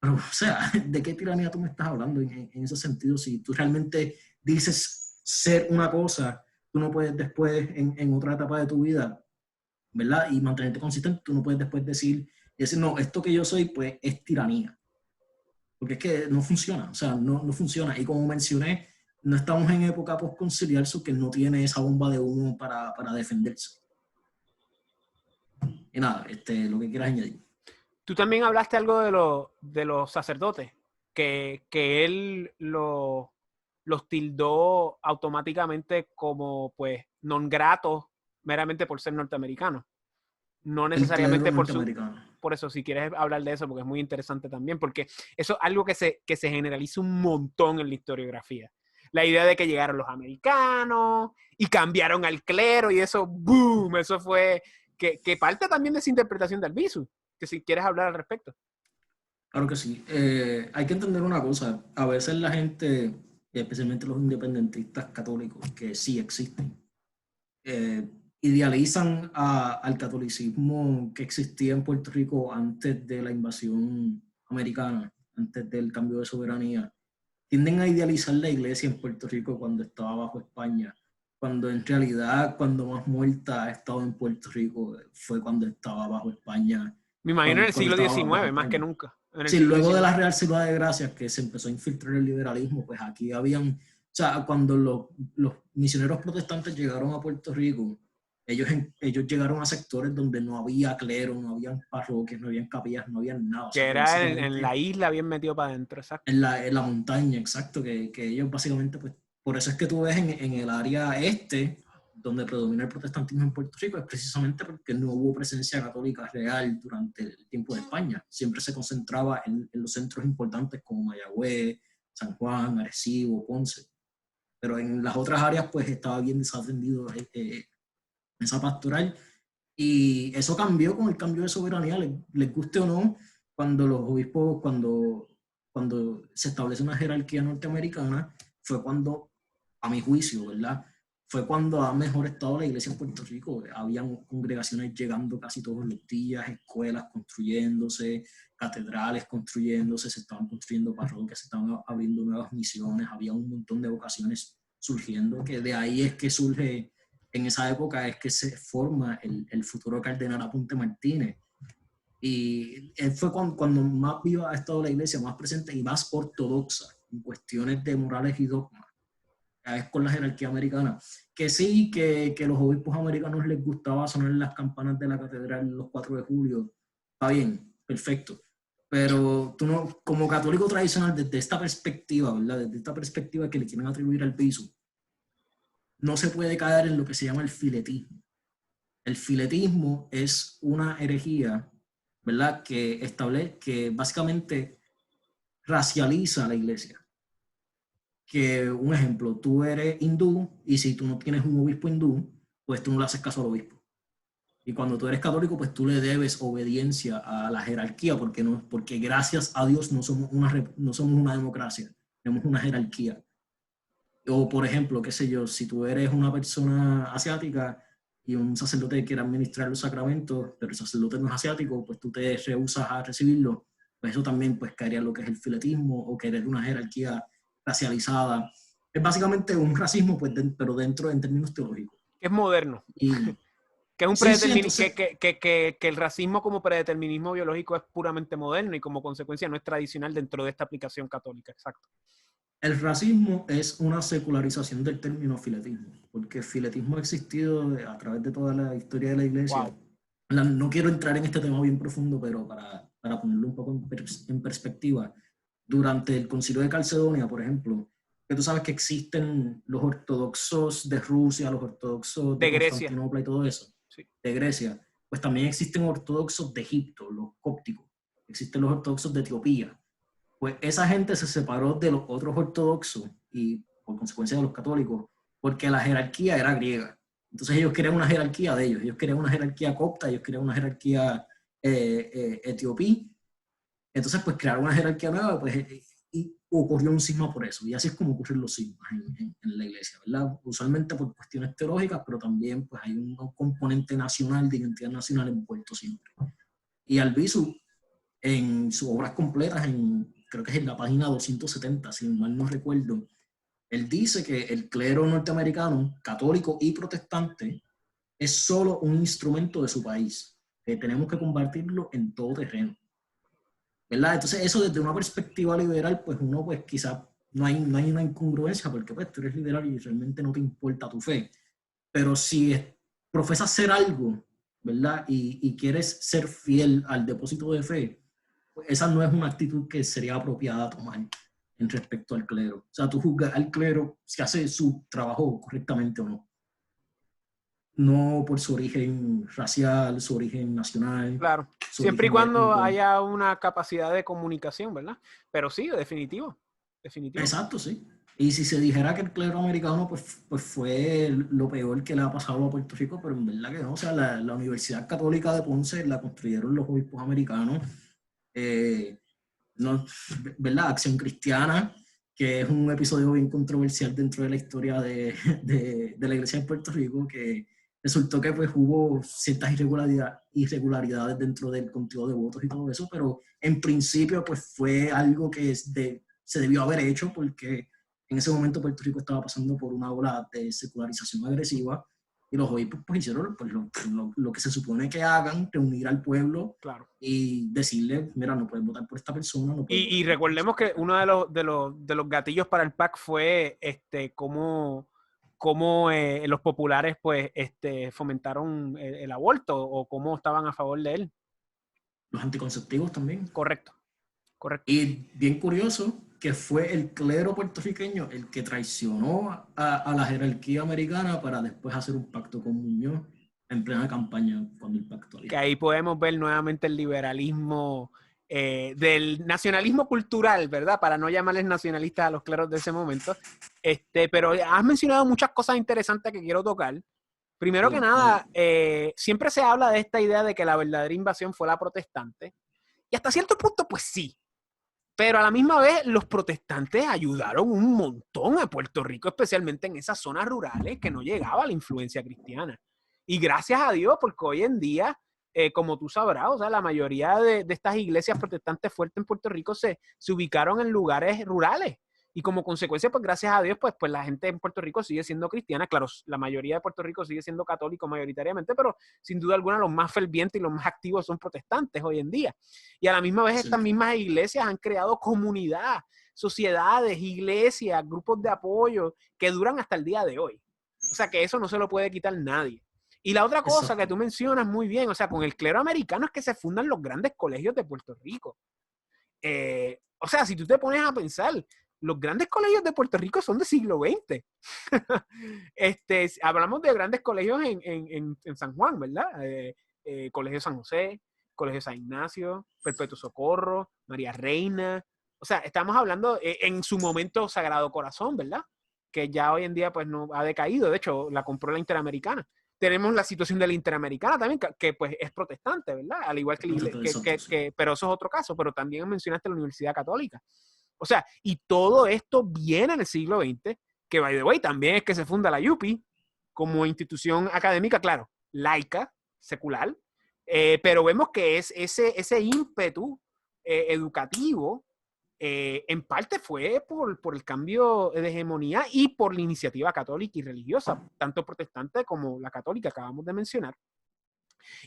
o sea, ¿de qué tiranía tú me estás hablando en ese sentido? Si tú realmente dices ser una cosa, tú no puedes después, en otra etapa de tu vida, ¿verdad? Y mantenerte consistente, tú no puedes después decir, no, esto que yo soy, pues, es tiranía. Porque es que no funciona, o sea, no funciona. Y como mencioné, no estamos en época postconciliar, so que no tiene esa bomba de humo para defenderse. Y nada, lo que quieras añadir. Tú también hablaste algo de los sacerdotes, que él los tildó automáticamente como, pues, non gratos meramente por ser norteamericanos. No necesariamente por eso, si quieres hablar de eso, porque es muy interesante también, porque eso es algo que se generaliza un montón en la historiografía. La idea de que llegaron los americanos y cambiaron al clero y eso, ¡boom! Eso fue, que parte también de esa interpretación de Albizu, que si quieres hablar al respecto. Claro que sí. Hay que entender una cosa. A veces la gente, especialmente los independentistas católicos, que sí existen, idealizan al catolicismo que existía en Puerto Rico antes de la invasión americana, antes del cambio de soberanía. Tienden a idealizar la iglesia en Puerto Rico cuando estaba bajo España, cuando en realidad cuando más muerta ha estado en Puerto Rico fue cuando estaba bajo España. Me imagino en el Cuando siglo estaba bajo XIX, más que España. nunca. Sí, luego de la Real Ciudad de Gracias, que se empezó a infiltrar el liberalismo, pues aquí habían, o sea, cuando los misioneros protestantes llegaron a Puerto Rico, ellos llegaron a sectores donde no había clero, no habían parroquias, no habían capillas, no había nada. O Que sea, era en la isla bien metido para adentro, exacto. En la montaña, exacto, que ellos básicamente, pues, por eso es que tú ves en el área donde predomina el protestantismo en Puerto Rico, es precisamente porque no hubo presencia católica real durante el tiempo de España. Siempre se concentraba en los centros importantes como Mayagüez, San Juan, Arecibo, Ponce. Pero en las otras áreas, pues, estaba bien desatendido esa pastoral. Y eso cambió con el cambio de soberanía, les guste o no, cuando los obispos, cuando se establece una jerarquía norteamericana, fue cuando, a mi juicio, ¿verdad? Fue cuando ha mejor estado la iglesia en Puerto Rico. Habían congregaciones llegando casi todos los días, escuelas construyéndose, catedrales construyéndose, se estaban construyendo parroquias, se estaban abriendo nuevas misiones, había un montón de vocaciones surgiendo, que de ahí es que surge, en esa época es que se forma el futuro cardenal Aponte Martínez. Y él fue cuando más viva ha estado la iglesia, más presente y más ortodoxa en cuestiones de morales y dogmas. Es con la jerarquía americana. Que sí, que los obispos americanos les gustaba sonar las campanas de la catedral los 4 de julio. Está bien, perfecto. Pero tú no, como católico tradicional, desde esta perspectiva, ¿verdad? Desde esta perspectiva que le quieren atribuir al Albizu, no se puede caer en lo que se llama el filetismo. El filetismo es una herejía, ¿verdad? Que básicamente racializa a la iglesia. Que, un ejemplo, tú eres hindú y si tú no tienes un obispo hindú, pues tú no le haces caso al obispo. Y cuando tú eres católico, pues tú le debes obediencia a la jerarquía, porque gracias a Dios no somos una democracia, tenemos una jerarquía. O, por ejemplo, qué sé yo, si tú eres una persona asiática y un sacerdote quiere administrar los sacramentos, pero el sacerdote no es asiático, pues tú te rehusas a recibirlo, pues eso también pues caería en lo que es el filetismo o querer una jerarquía racializada. Es básicamente un racismo, pues, pero dentro en términos teológicos. Que es moderno. Y, que es un entonces, que el racismo como predeterminismo biológico es puramente moderno y como consecuencia no es tradicional dentro de esta aplicación católica, exacto. El racismo es una secularización del término filetismo, porque el filetismo ha existido a través de toda la historia de la iglesia. Wow. No quiero entrar en este tema bien profundo, pero para ponerlo un poco en perspectiva, durante el Concilio de Calcedonia, por ejemplo, que tú sabes que existen los ortodoxos de Rusia, los ortodoxos de Constantinopla y todo eso, sí, de Grecia, pues también existen ortodoxos de Egipto, los cópticos, existen los ortodoxos de Etiopía. Pues esa gente se separó de los otros ortodoxos y por consecuencia de los católicos, porque la jerarquía era griega. Entonces ellos crean una jerarquía de ellos crean una jerarquía copta, ellos crean una jerarquía etiopí. Entonces, pues crear una jerarquía nueva, pues y ocurrió un cisma por eso. Y así es como ocurren los cismas en la iglesia, ¿verdad? Usualmente por cuestiones teológicas, pero también pues hay un componente nacional, de identidad nacional envuelto siempre. Y Albizu, en sus obras completas, creo que es en la página 270, si mal no recuerdo, él dice que el clero norteamericano, católico y protestante, es solo un instrumento de su país, que tenemos que convertirlo en todo terreno, ¿verdad? Entonces eso desde una perspectiva liberal, pues uno pues quizás no hay una incongruencia, porque pues tú eres liberal y realmente no te importa tu fe, pero si profesas ser algo, ¿verdad? Y quieres ser fiel al depósito de fe, pues esa no es una actitud que sería apropiada tomar en respecto al clero. O sea, tú juzgas al clero si hace su trabajo correctamente o no. No por su origen racial, su origen nacional, Claro, su siempre y origen cuando étnico. haya una capacidad de comunicación, ¿verdad? Pero sí, definitivo, definitivo. Exacto, sí. Y si se dijera que el clero americano pues fue lo peor que le ha pasado a Puerto Rico, pero en verdad que no. O sea, la Universidad Católica de Ponce la construyeron los obispos americanos. No, ¿verdad? Acción Cristiana, que es un episodio bien controversial dentro de la historia de la Iglesia de Puerto Rico, que resultó que pues hubo ciertas irregularidades dentro del conteo de votos y todo eso, pero en principio pues fue algo que se debió haber hecho porque en ese momento Puerto Rico estaba pasando por una ola de secularización agresiva y los obispos pues hicieron pues, lo que se supone que hagan, reunir al pueblo Claro. y decirle, mira, no puedes votar por esta persona, no puedes votar Y por esta recordemos que persona. uno de los gatillos para el PAC fue cómo los populares pues fomentaron el aborto o cómo estaban a favor de él. Los anticonceptivos también. Correcto, correcto. Y bien curioso que fue el clero puertorriqueño el que traicionó a la jerarquía americana para después hacer un pacto con Muñoz en plena campaña cuando el pacto había Que ahí acabado. podemos ver nuevamente el liberalismo del nacionalismo cultural, ¿verdad? Para no llamarles nacionalistas a los cleros de ese momento. Pero has mencionado muchas cosas interesantes que quiero tocar. Primero que nada, siempre se habla de esta idea de que la verdadera invasión fue la protestante. Y hasta cierto punto, pues sí. Pero a la misma vez, los protestantes ayudaron un montón a Puerto Rico, especialmente en esas zonas rurales que no llegaba la influencia cristiana. Y gracias a Dios, porque hoy en día, como tú sabrás, o sea, la mayoría de estas iglesias protestantes fuertes en Puerto Rico se ubicaron en lugares rurales. Y como consecuencia, pues gracias a Dios, pues la gente en Puerto Rico sigue siendo cristiana. Claro, la mayoría de Puerto Rico sigue siendo católico mayoritariamente, pero sin duda alguna los más fervientes y los más activos son protestantes hoy en día. Y a la misma vez estas Sí, mismas iglesias han creado comunidad, sociedades, iglesias, grupos de apoyo que duran hasta el día de hoy. O sea que eso no se lo puede quitar nadie. Y la otra cosa que exacto. tú mencionas muy bien, o sea, con el clero americano es que se fundan los grandes colegios de Puerto Rico. O sea, si tú te pones a pensar, los grandes colegios de Puerto Rico son del siglo XX. Hablamos de grandes colegios en San Juan, ¿verdad? Colegio San José, Colegio San Ignacio, Perpetuo Socorro, María Reina. O sea, estamos hablando en su momento Sagrado Corazón, ¿verdad? Que ya hoy en día pues no ha decaído. De hecho, la compró la Interamericana. Tenemos la situación de la Interamericana también, que pues es protestante, ¿verdad? Al igual que, Exacto, sí. pero eso es otro caso, pero también mencionaste la Universidad Católica. O sea, y todo esto viene en el siglo XX, que by the way también es que se funda la UPI como institución académica, claro, laica, secular, pero vemos que es ese ímpetu educativo en parte fue por el cambio de hegemonía y por la iniciativa católica y religiosa, tanto protestante como la católica acabamos de mencionar.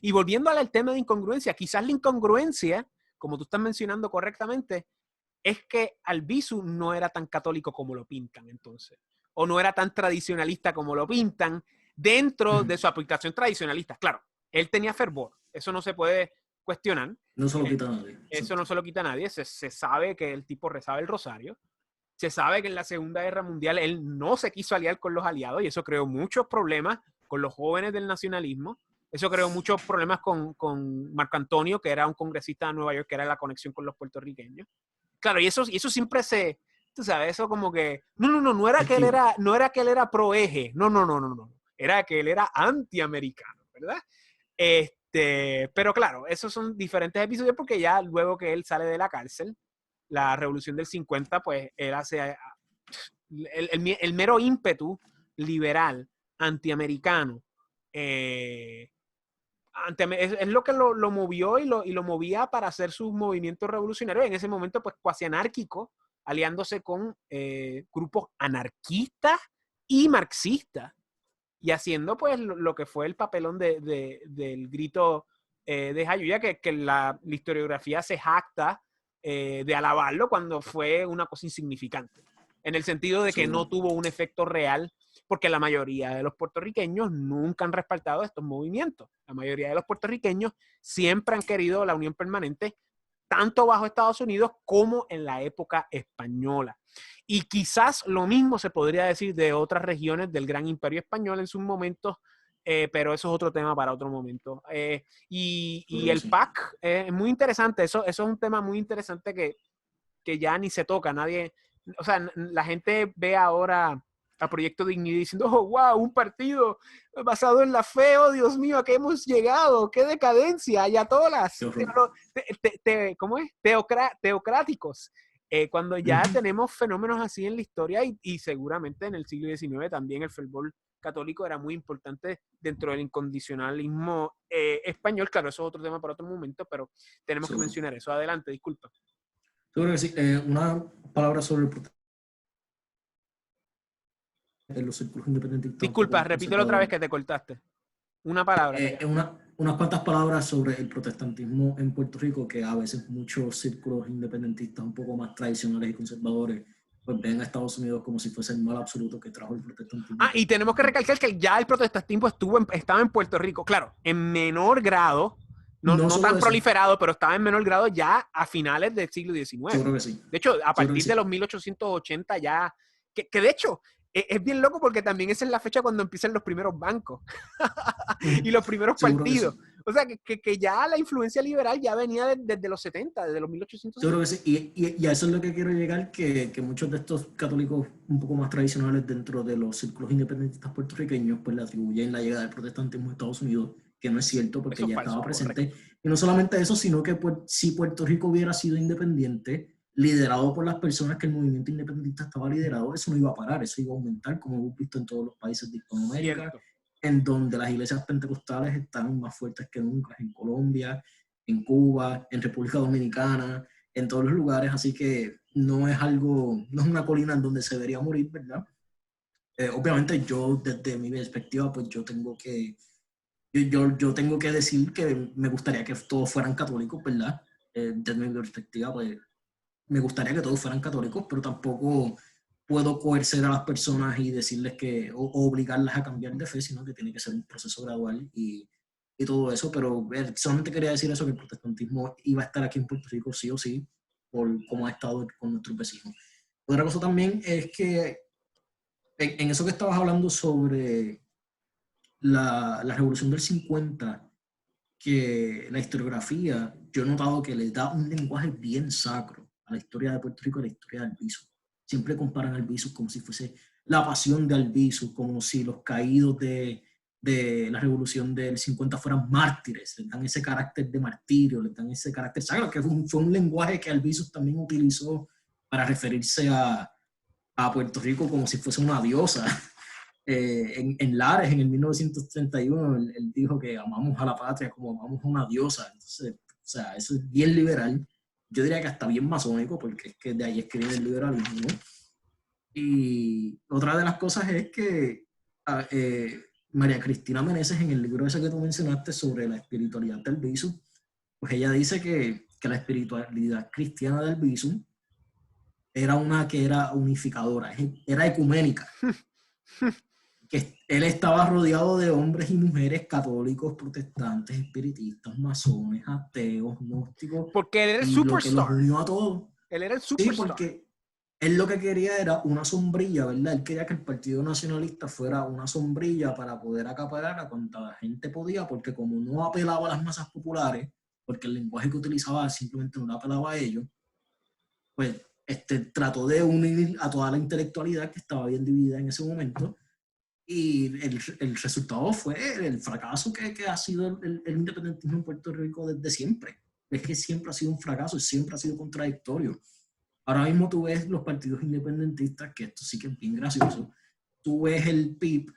Y volviendo al tema de incongruencia, quizás la incongruencia, como tú estás mencionando correctamente, es que Albizu no era tan católico como lo pintan entonces, o no era tan tradicionalista como lo pintan dentro de su aplicación tradicionalista. Claro, él tenía fervor, eso no se puede cuestionar, No se lo quita a nadie. eso no Exacto. se lo quita a nadie, se sabe que el tipo rezaba el rosario, se sabe que en la Segunda Guerra Mundial él no se quiso aliar con los aliados y eso creó muchos problemas con los jóvenes del nacionalismo. Eso creó muchos problemas con Marco Antonio, que era un congresista de Nueva York, que era la conexión con los puertorriqueños. Claro, y eso siempre tú sabes, eso como que, no era que él era pro eje, no. era que él era antiamericano, ¿verdad? Pero claro, esos son diferentes episodios porque ya luego que él sale de la cárcel, la revolución del 50, pues él hace el mero ímpetu liberal, antiamericano, es lo que lo movió y lo movía para hacer sus movimientos revolucionarios, en ese momento pues cuasi anárquico, aliándose con grupos anarquistas y marxistas, y haciendo pues lo que fue el papelón del grito de Jayuya, que la historiografía se jacta de alabarlo cuando fue una cosa insignificante, en el sentido de que no tuvo un efecto real, porque la mayoría de los puertorriqueños nunca han respaldado estos movimientos. La mayoría de los puertorriqueños siempre han querido la unión permanente, tanto bajo Estados Unidos como en la época española. Y quizás lo mismo se podría decir de otras regiones del gran imperio español en sus momentos, pero eso es otro tema para otro momento. Y el PAC es muy interesante, eso es un tema muy interesante que ya ni se toca, nadie, o sea, la gente ve ahora a Proyecto Dignidad diciendo, oh, wow, un partido basado en la fe, oh Dios mío, ¿a qué hemos llegado? ¡Qué decadencia! Ayatolas, ¿cómo es? Teocráticos. Cuando ya tenemos fenómenos así en la historia y seguramente en el siglo XIX también el fervor católico era muy importante dentro del incondicionalismo español. Claro, eso es otro tema para otro momento, pero tenemos que mencionar eso. Adelante, disculpa. Seguro que sí. Una palabra sobre los círculos independentistas. Disculpa, repítelo otra vez que te cortaste. Una palabra. Unas cuantas palabras sobre el protestantismo en Puerto Rico, que a veces muchos círculos independentistas un poco más tradicionales y conservadores pues ven a Estados Unidos como si fuese el mal absoluto que trajo el protestantismo. Y tenemos que recalcar que ya el protestantismo estaba en Puerto Rico, claro, en menor grado, no tan proliferado, pero estaba en menor grado ya a finales del siglo XIX. Yo creo que sí. De hecho, a partir de los 1880 ya, que de hecho es bien loco porque también esa es la fecha cuando empiezan los primeros bancos y los primeros partidos. O sea, que ya la influencia liberal ya venía desde los 70, desde los 1870. Yo creo que sí, y a eso es lo que quiero llegar, que muchos de estos católicos un poco más tradicionales dentro de los círculos independentistas puertorriqueños pues le atribuyen la llegada del protestantismo a Estados Unidos, que no es cierto porque eso ya estaba presente. Correcto. Y no solamente eso, sino que pues, si Puerto Rico hubiera sido independiente, liderado por las personas que el movimiento independentista estaba liderado, eso no iba a parar, eso iba a aumentar, como hemos visto en todos los países de Hispanoamérica, en donde las iglesias pentecostales están más fuertes que nunca, en Colombia, en Cuba, en República Dominicana, en todos los lugares, así que no es una colina en donde se debería morir, ¿verdad? Obviamente yo, desde mi perspectiva, pues yo tengo que decir que me gustaría que todos fueran católicos, ¿verdad? Desde mi perspectiva, pues me gustaría que todos fueran católicos, pero tampoco puedo coercer a las personas y decirles o obligarlas a cambiar de fe, sino que tiene que ser un proceso gradual y todo eso, pero solamente quería decir eso, que el protestantismo iba a estar aquí en Puerto Rico sí o sí, por cómo ha estado con nuestros vecinos. Otra cosa también es que en eso que estabas hablando sobre la Revolución del 50, que la historiografía, yo he notado que le da un lenguaje bien sacro a la historia de Puerto Rico y a la historia de Albizu. Siempre comparan a Albizu como si fuese la pasión de Albizu, como si los caídos de la revolución del 50 fueran mártires, les dan ese carácter de martirio, les dan ese carácter sacro, que fue un lenguaje que Albizu también utilizó para referirse a Puerto Rico como si fuese una diosa. En Lares, en el 1931, él dijo que amamos a la patria como amamos a una diosa. Entonces, o sea, eso es bien liberal. Yo diría que hasta bien masónico, porque es que de ahí es que viene el liberalismo, ¿no? Y otra de las cosas es que María Cristina Meneses, en el libro ese que tú mencionaste sobre la espiritualidad del Albizu, pues ella dice que la espiritualidad cristiana del Albizu era una que era unificadora, era ecuménica. Que él estaba rodeado de hombres y mujeres católicos, protestantes, espiritistas, masones, ateos, gnósticos. Porque él era el superstar. Lo que los unió a todos. Él era el superstar. Sí, porque él lo que quería era una sombrilla, ¿verdad? Él quería que el Partido Nacionalista fuera una sombrilla para poder acaparar a cuanta gente podía, porque como no apelaba a las masas populares, porque el lenguaje que utilizaba simplemente no apelaba a ellos, pues trató de unir a toda la intelectualidad que estaba bien dividida en ese momento Y el resultado fue el fracaso que ha sido el independentismo en Puerto Rico desde siempre. Es que siempre ha sido un fracaso y siempre ha sido contradictorio. Ahora mismo tú ves los partidos independentistas, que esto sí que es bien gracioso. Tú ves el PIB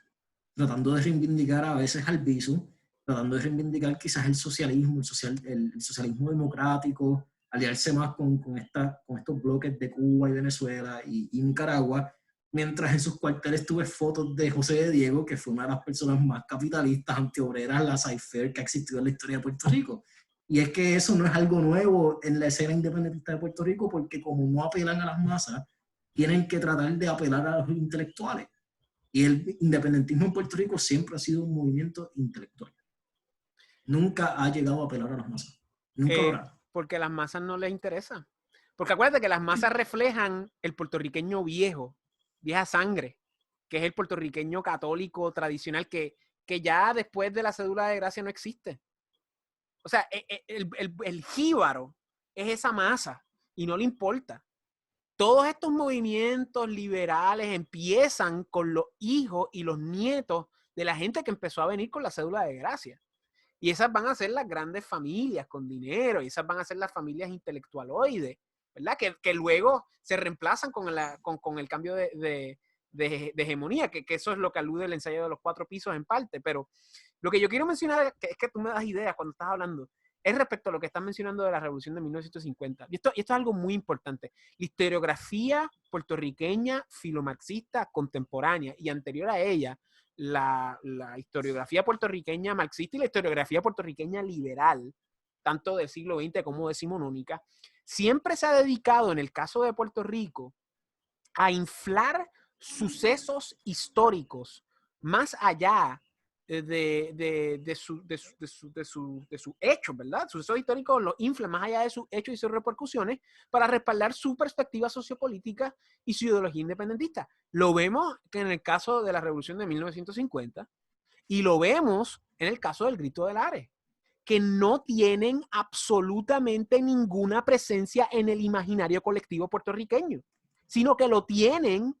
tratando de reivindicar a veces al BISU, tratando de reivindicar quizás el socialismo, el socialismo democrático, aliarse más con estos bloques de Cuba y Venezuela y Nicaragua, mientras en sus cuarteles tuve fotos de José de Diego, que fue una de las personas más capitalistas, antiobreras, laissez-faire que ha existido en la historia de Puerto Rico. Y es que eso no es algo nuevo en la escena independentista de Puerto Rico, porque como no apelan a las masas, tienen que tratar de apelar a los intelectuales. Y el independentismo en Puerto Rico siempre ha sido un movimiento intelectual. Nunca ha llegado a apelar a las masas. Nunca lo hará. Porque a las masas no les interesa. Porque acuérdate que las masas reflejan el puertorriqueño viejo, vieja sangre, que es el puertorriqueño católico tradicional que ya después de la cédula de gracia no existe. O sea, el jíbaro es esa masa y no le importa. Todos estos movimientos liberales empiezan con los hijos y los nietos de la gente que empezó a venir con la cédula de gracia. Y esas van a ser las grandes familias con dinero, y esas van a ser las familias intelectualoides, ¿verdad? Que luego se reemplazan con el cambio de hegemonía, que eso es lo que alude el ensayo de los 4 pisos en parte. Pero lo que yo quiero mencionar es que tú me das ideas cuando estás hablando, es respecto a lo que estás mencionando de la Revolución de 1950. Y esto es algo muy importante. La historiografía puertorriqueña filomarxista contemporánea y anterior a ella, la historiografía puertorriqueña marxista y la historiografía puertorriqueña liberal, tanto del siglo XX como decimonónica, siempre se ha dedicado, en el caso de Puerto Rico, a inflar sucesos históricos más allá de sus hechos, ¿verdad? Sucesos históricos los inflan más allá de sus hechos y sus repercusiones para respaldar su perspectiva sociopolítica y su ideología independentista. Lo vemos que en el caso de la Revolución de 1950 y lo vemos en el caso del Grito del Ares, que no tienen absolutamente ninguna presencia en el imaginario colectivo puertorriqueño, sino que lo tienen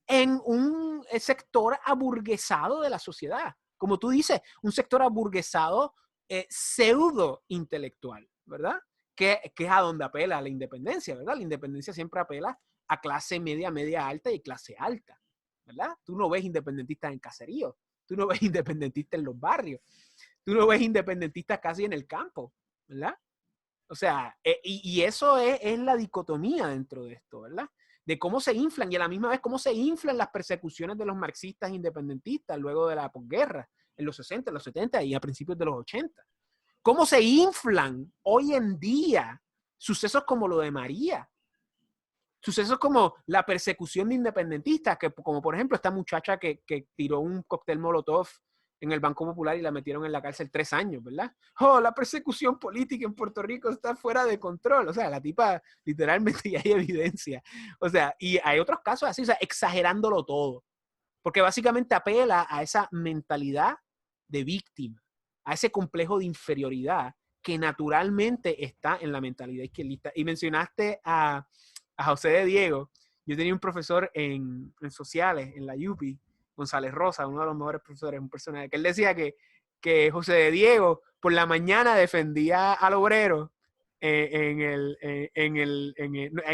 en un sector aburguesado de la sociedad. Como tú dices, un sector aburguesado pseudo intelectual, ¿verdad? Que es a donde apela la independencia, ¿verdad? La independencia siempre apela a clase media, media alta y clase alta, ¿verdad? Tú no ves independentistas en caseríos, tú no ves independentistas en los barrios, tú no ves independentistas casi en el campo, ¿verdad? O sea, y eso es la dicotomía dentro de esto, ¿verdad? De cómo se inflan y a la misma vez cómo se inflan las persecuciones de los marxistas independentistas luego de la posguerra, en los 60, en los 70 y a principios de los 80. Cómo se inflan hoy en día sucesos como lo de María, sucesos como la persecución de independentistas, que como por ejemplo esta muchacha que tiró un cóctel Molotov en el Banco Popular y la metieron en la cárcel 3 años, ¿verdad? Oh, la persecución política en Puerto Rico está fuera de control. O sea, la tipa literalmente ya hay evidencia. O sea, y hay otros casos así, o sea, exagerándolo todo. Porque básicamente apela a esa mentalidad de víctima, a ese complejo de inferioridad que naturalmente está en la mentalidad izquierdista. Y mencionaste a José de Diego. Yo tenía un profesor en sociales, en la UPI, González Rosa, uno de los mejores profesores, un personaje, que él decía que José de Diego por la mañana defendía al obrero en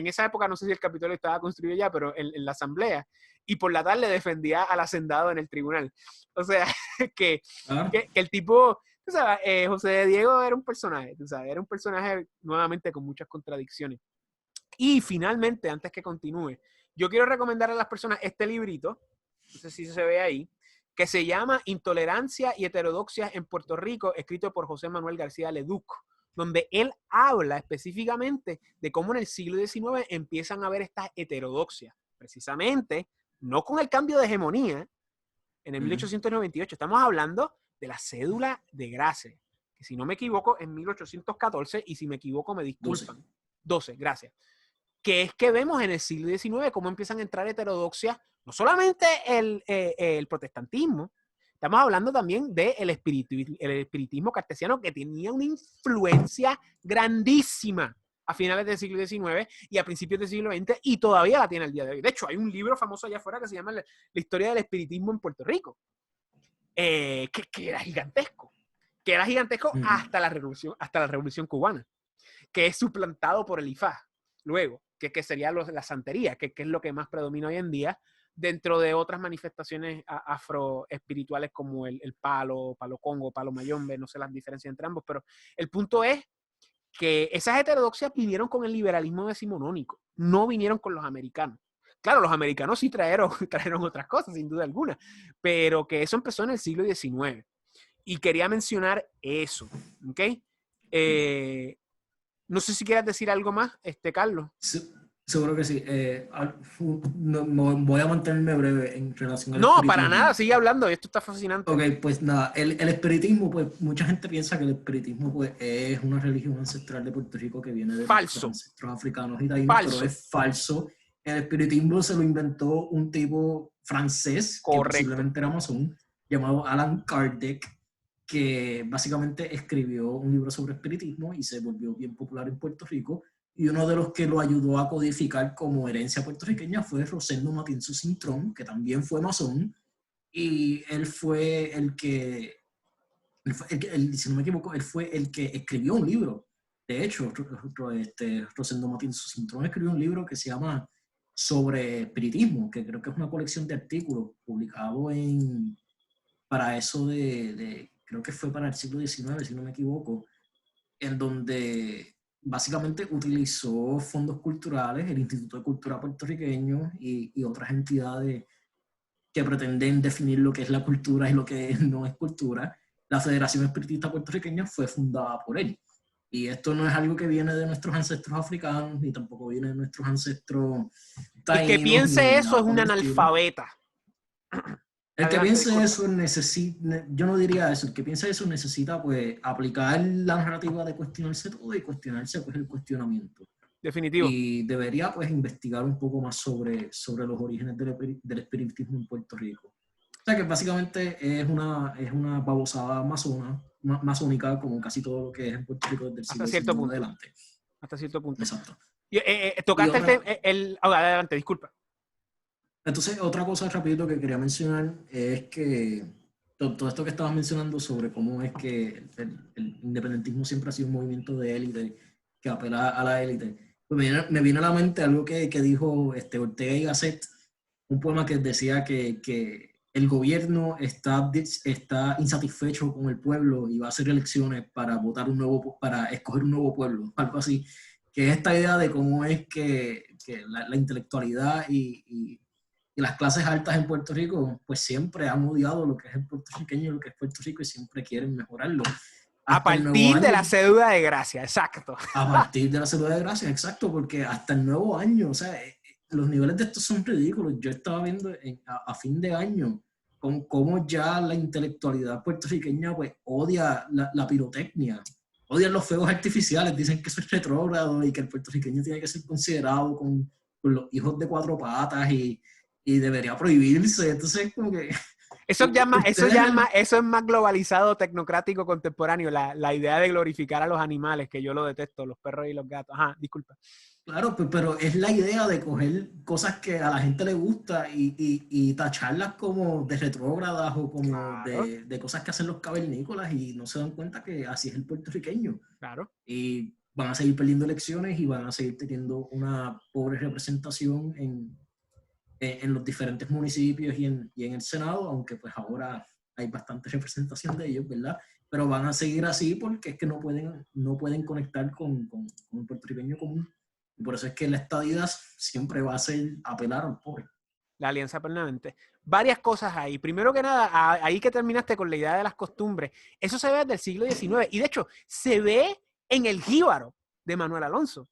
esa época, no sé si el Capitolio estaba construido ya, pero en la asamblea, y por la tarde defendía al hacendado en el tribunal. O sea, que el tipo, tú sabes, José de Diego era un personaje, tú sabes, era un personaje nuevamente con muchas contradicciones. Y finalmente, antes que continúe, yo quiero recomendar a las personas este librito, no sé si se ve ahí, que se llama Intolerancia y Heterodoxias en Puerto Rico, escrito por José Manuel García Leduc, donde él habla específicamente de cómo en el siglo XIX empiezan a haber estas heterodoxias, precisamente, no con el cambio de hegemonía, en el 1898, estamos hablando de la cédula de gracia, que si no me equivoco, en 1814, y si me equivoco me disculpan. 12, gracias. Que es que vemos en el siglo XIX cómo empiezan a entrar heterodoxias, no solamente el protestantismo, estamos hablando también del espiritismo cartesiano, que tenía una influencia grandísima a finales del siglo XIX y a principios del siglo XX, y todavía la tiene al día de hoy. De hecho, hay un libro famoso allá afuera que se llama La historia del espiritismo en Puerto Rico, que era gigantesco. Que era gigantesco hasta la Revolución Cubana, que es suplantado por el IFA, luego, que sería la santería, que es lo que más predomina hoy en día, dentro de otras manifestaciones afroespirituales como el palo congo, palo mayombe, no sé las diferencias entre ambos, pero el punto es que esas heterodoxias vinieron con el liberalismo decimonónico, no vinieron con los americanos. Claro, los americanos sí trajeron otras cosas, sin duda alguna, pero que eso empezó en el siglo XIX. Y quería mencionar eso, ¿ok? No sé si quieras decir algo más, Carlos. Sí, seguro que sí. Voy a mantenerme breve en relación al No, espiritismo. para nada, sigue hablando, esto está fascinante. Ok, pues nada, el espiritismo, pues mucha gente piensa que el espiritismo pues, es una religión ancestral de Puerto Rico que viene de nuestros ancestros africanos y taínos, pero es falso. El espiritismo se lo inventó un tipo francés, que posiblemente era masón, llamado Allan Kardec, que básicamente escribió un libro sobre espiritismo y se volvió bien popular en Puerto Rico. Y uno de los que lo ayudó a codificar como herencia puertorriqueña fue Rosendo Matienzo Cintrón, que también fue masón. Y él fue si no me equivoco, él fue el que escribió un libro. De hecho, Rosendo Matienzo Cintrón escribió un libro que se llama Sobre Espiritismo, que creo que es una colección de artículos publicado para eso creo que fue para el siglo XIX, si no me equivoco, en donde básicamente utilizó fondos culturales, el Instituto de Cultura Puertorriqueño y otras entidades que pretenden definir lo que es la cultura y lo que no es cultura. La Federación Espiritista Puertorriqueña fue fundada por él. Y esto no es algo que viene de nuestros ancestros africanos, ni tampoco viene de nuestros ancestros taínos. El que piense eso es un analfabeta. El que piense eso necesita, yo no diría eso, el que piense eso necesita pues aplicar la narrativa de cuestionarse todo y cuestionarse pues el cuestionamiento. Definitivo. Y debería pues investigar un poco más sobre los orígenes del espiritismo en Puerto Rico. O sea que básicamente es una babosada masónica como casi todo lo que es en Puerto Rico desde el siglo XIX en adelante. Hasta cierto punto. Exacto. Tocaste adelante, disculpa. Entonces, otra cosa rapidito que quería mencionar es que todo esto que estabas mencionando sobre cómo es que el independentismo siempre ha sido un movimiento de élite que apela a la élite. Pues me viene a la mente algo que dijo Ortega y Gasset, un poema que decía que el gobierno está insatisfecho con el pueblo y va a hacer elecciones para para escoger un nuevo pueblo, algo así, que es esta idea de cómo es que la intelectualidad y las clases altas en Puerto Rico pues siempre han odiado lo que es el puertorriqueño y lo que es Puerto Rico y siempre quieren mejorarlo. A partir de la cédula de gracia, exacto. A partir de la cédula de gracia, exacto, porque hasta el nuevo año, o sea, los niveles de estos son ridículos. Yo estaba viendo a fin de año con cómo ya la intelectualidad puertorriqueña pues odia la pirotecnia, odian los fuegos artificiales, dicen que eso es retrógrado y que el puertorriqueño tiene que ser considerado con los hijos de cuatro patas y debería prohibirse. Entonces, como que... Eso es más globalizado, tecnocrático, contemporáneo, la idea de glorificar a los animales, que yo lo detesto, los perros y los gatos. Ajá, disculpa. Claro, pero es la idea de coger cosas que a la gente le gusta y tacharlas como de retrógradas o como claro, de cosas que hacen los cavernícolas y no se dan cuenta que así es el puertorriqueño. Claro. Y van a seguir perdiendo elecciones y van a seguir teniendo una pobre representación en los diferentes municipios y en el Senado, aunque pues ahora hay bastante representación de ellos, ¿verdad? Pero van a seguir así porque es que no pueden conectar con el puertorriqueño común. Y por eso es que la estadidad siempre va a ser apelar al pobre. La alianza permanente. Varias cosas ahí. Primero que nada, ahí que terminaste con la idea de las costumbres, eso se ve desde el siglo XIX. Y de hecho, se ve en el Jíbaro de Manuel Alonso,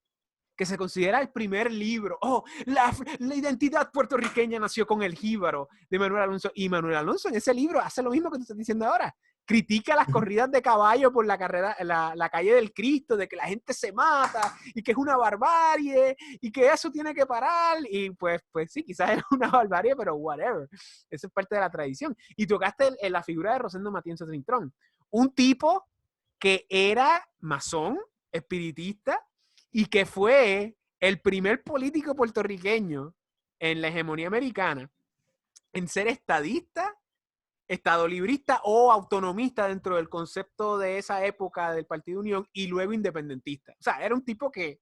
que se considera el primer libro. La identidad puertorriqueña nació con el Jíbaro de Manuel Alonso. Y Manuel Alonso en ese libro hace lo mismo que tú estás diciendo ahora. Critica las corridas de caballo por la calle del Cristo, de que la gente se mata y que es una barbarie y que eso tiene que parar. Y pues sí, quizás es una barbarie, pero whatever. Eso es parte de la tradición. Y tocaste la figura de Rosendo Matienzo Cintrón, un tipo que era masón, espiritista, y que fue el primer político puertorriqueño en la hegemonía americana en ser estadista, estadolibrista o autonomista dentro del concepto de esa época del Partido Unión y luego independentista. O sea, era un tipo que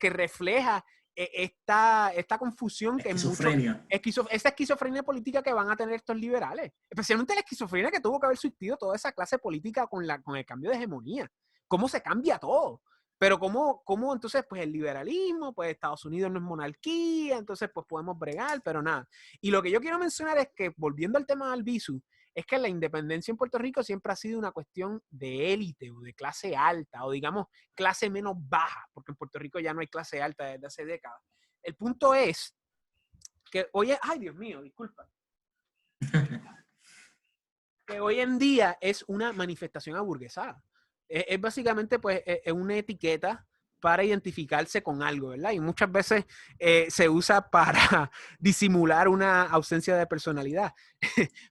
refleja esta confusión que Esquizofrenia. esa esquizofrenia política que van a tener estos liberales. Especialmente la esquizofrenia que tuvo que haber surtido toda esa clase política con el cambio de hegemonía. Cómo se cambia todo. Pero cómo entonces, pues el liberalismo, pues Estados Unidos no es monarquía, entonces pues podemos bregar, pero nada. Y lo que yo quiero mencionar es que, volviendo al tema de Albizu, es que la independencia en Puerto Rico siempre ha sido una cuestión de élite o de clase alta o digamos clase menos baja, porque en Puerto Rico ya no hay clase alta desde hace décadas. El punto es que ay Dios mío, disculpa, que hoy en día es una manifestación aburguesada. Es básicamente pues es una etiqueta para identificarse con algo, ¿verdad? Y muchas veces se usa para disimular una ausencia de personalidad.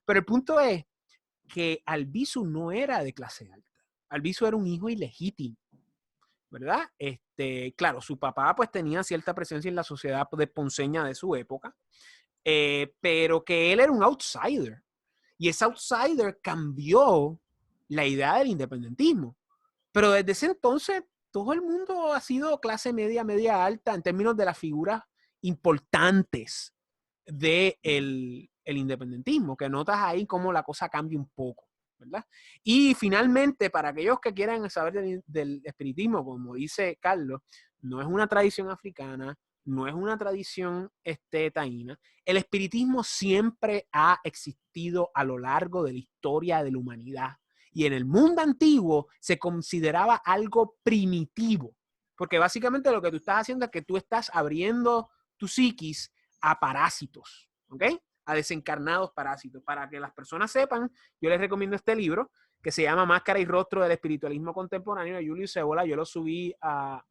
Pero el punto es que Albizu no era de clase alta. Albizu era un hijo ilegítimo, ¿verdad? Claro, su papá pues tenía cierta presencia en la sociedad de ponceña de su época, pero que él era un outsider. Y ese outsider cambió la idea del independentismo. Pero desde ese entonces, todo el mundo ha sido clase media, media alta en términos de las figuras importantes del el independentismo, que notas ahí cómo la cosa cambia un poco, ¿verdad? Y finalmente, para aquellos que quieran saber del espiritismo, como dice Carlos, no es una tradición africana, no es una tradición taína. El espiritismo siempre ha existido a lo largo de la historia de la humanidad. Y en el mundo antiguo se consideraba algo primitivo. Porque básicamente lo que tú estás haciendo es que tú estás abriendo tu psiquis a parásitos, ¿ok? A desencarnados parásitos. Para que las personas sepan, yo les recomiendo este libro que se llama Máscara y Rostro del Espiritualismo Contemporáneo de Julio Cebola. Yo lo subí a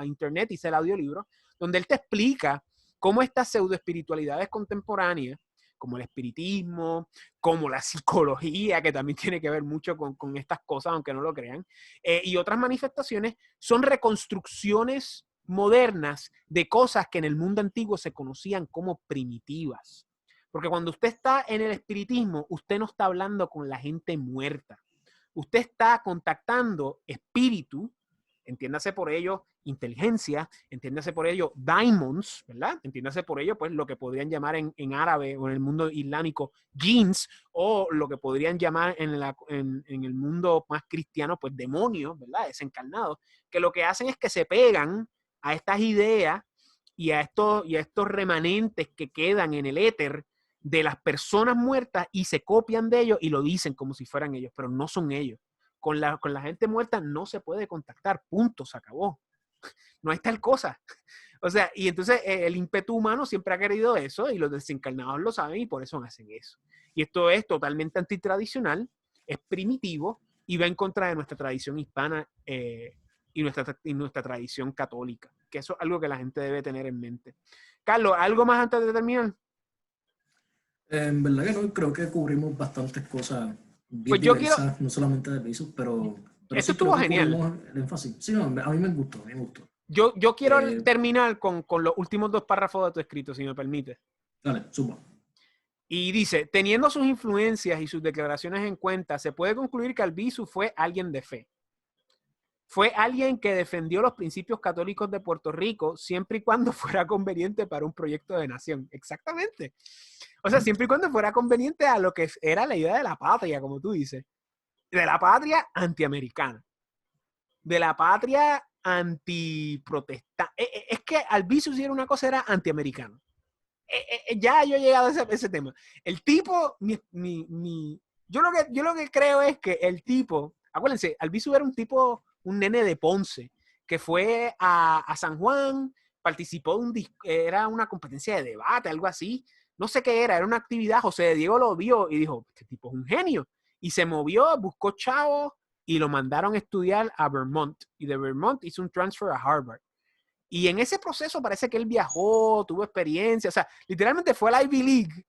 internet, hice el audiolibro, donde él te explica cómo estas pseudoespiritualidades contemporáneas, como el espiritismo, como la psicología, que también tiene que ver mucho con estas cosas, aunque no lo crean, y otras manifestaciones, son reconstrucciones modernas de cosas que en el mundo antiguo se conocían como primitivas. Porque cuando usted está en el espiritismo, usted no está hablando con la gente muerta. Usted está contactando espíritu, entiéndase por ello inteligencia, entiéndase por ello daimons, ¿verdad? Entiéndase por ello, pues, lo que podrían llamar en árabe o en el mundo islámico jinns, o lo que podrían llamar en el mundo más cristiano, pues, demonios, ¿verdad? Desencarnados, que lo que hacen es que se pegan a estas ideas y a estos remanentes que quedan en el éter de las personas muertas y se copian de ellos y lo dicen como si fueran ellos, pero no son ellos. Con la gente muerta no se puede contactar, punto, se acabó. No hay tal cosa. O sea, y entonces el ímpetu humano siempre ha querido eso y los desencarnados lo saben y por eso hacen eso. Y esto es totalmente antitradicional, es primitivo y va en contra de nuestra tradición hispana y nuestra tradición católica, que eso es algo que la gente debe tener en mente. Carlos, ¿algo más antes de terminar? En verdad que no, creo que cubrimos bastantes cosas bien Pues yo quiero, diversas, no solamente de pisos, pero esto sí creo estuvo que genial. cubrimos el énfasis. Sí, no, a mí me gustó, me gustó. Yo quiero terminar con los últimos dos párrafos de tu escrito, si me permite. Dale, suba. Y dice, teniendo sus influencias y sus declaraciones en cuenta, se puede concluir que Albizu fue alguien de fe. Fue alguien que defendió los principios católicos de Puerto Rico siempre y cuando fuera conveniente para un proyecto de nación. Exactamente. O sea, siempre y cuando fuera conveniente a lo que era la idea de la patria, como tú dices. De la patria antiamericana. De la patria antiprotestante. Es que Albizu, si era una cosa, era antiamericano. Ya yo he llegado a ese tema. El tipo, yo lo que creo es que el tipo, acuérdense, Albizu era un tipo, un nene de Ponce, que fue a San Juan, participó de era una competencia de debate, algo así, no sé qué era una actividad, José Diego lo vio y dijo, este tipo es un genio, y se movió, buscó chavos y lo mandaron a estudiar a Vermont, y de Vermont hizo un transfer a Harvard. Y en ese proceso parece que él viajó, tuvo experiencia, o sea, literalmente fue a la Ivy League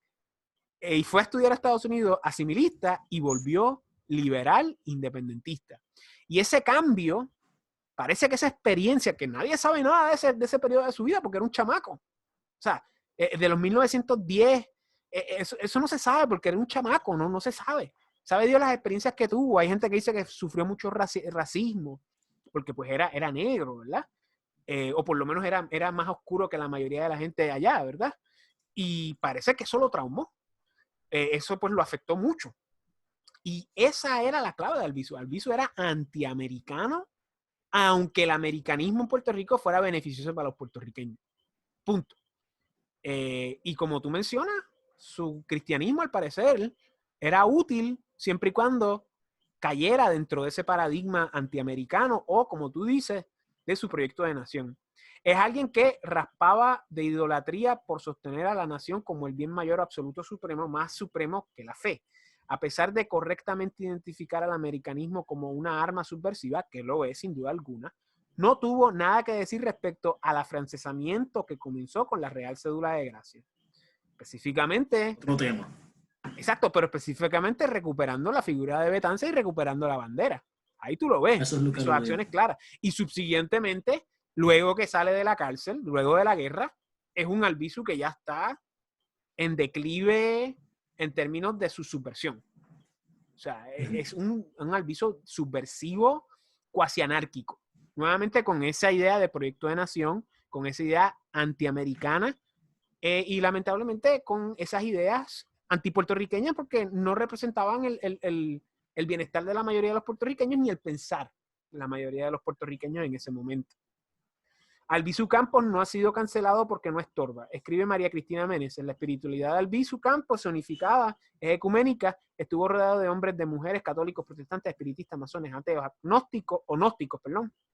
y fue a estudiar a Estados Unidos asimilista y volvió liberal independentista. Y ese cambio parece que esa experiencia, que nadie sabe nada de ese periodo de su vida porque era un chamaco. O sea, de los 1910, eso no se sabe porque era un chamaco, no se sabe. Sabe Dios las experiencias que tuvo. Hay gente que dice que sufrió mucho racismo porque pues era negro, ¿verdad? O por lo menos era más oscuro que la mayoría de la gente allá, ¿verdad? Y parece que eso lo traumó. Eso pues lo afectó mucho. Y esa era la clave de Albizu. Albizu era antiamericano, aunque el americanismo en Puerto Rico fuera beneficioso para los puertorriqueños. Punto. Y como tú mencionas, su cristianismo al parecer era útil siempre y cuando cayera dentro de ese paradigma antiamericano o, como tú dices, de su proyecto de nación. Es alguien que raspaba de idolatría por sostener a la nación como el bien mayor absoluto supremo, más supremo que la fe. A pesar de correctamente identificar al americanismo como una arma subversiva, que lo es sin duda alguna, no tuvo nada que decir respecto al afrancesamiento que comenzó con la Real Cédula de Gracia. Específicamente... Otro tema. Exacto, pero específicamente recuperando la figura de Betances y recuperando la bandera. Ahí tú lo ves, Eso es lo que sus acciones claras. Y subsiguientemente, luego que sale de la cárcel, luego de la guerra, es un Albizu que ya está en declive en términos de su subversión. O sea, es un Albizu subversivo, cuasi anárquico. Nuevamente con esa idea de proyecto de nación, con esa idea antiamericana y lamentablemente con esas ideas antipuertorriqueñas porque no representaban el bienestar de la mayoría de los puertorriqueños ni el pensar de la mayoría de los puertorriqueños en ese momento. Albizu Campos no ha sido cancelado porque no estorba. Escribe María Cristina Meneses. La espiritualidad de Albizu Campos, unificada, es ecuménica, estuvo rodeado de hombres, de mujeres, católicos, protestantes, espiritistas, masones, ateos, gnósticos,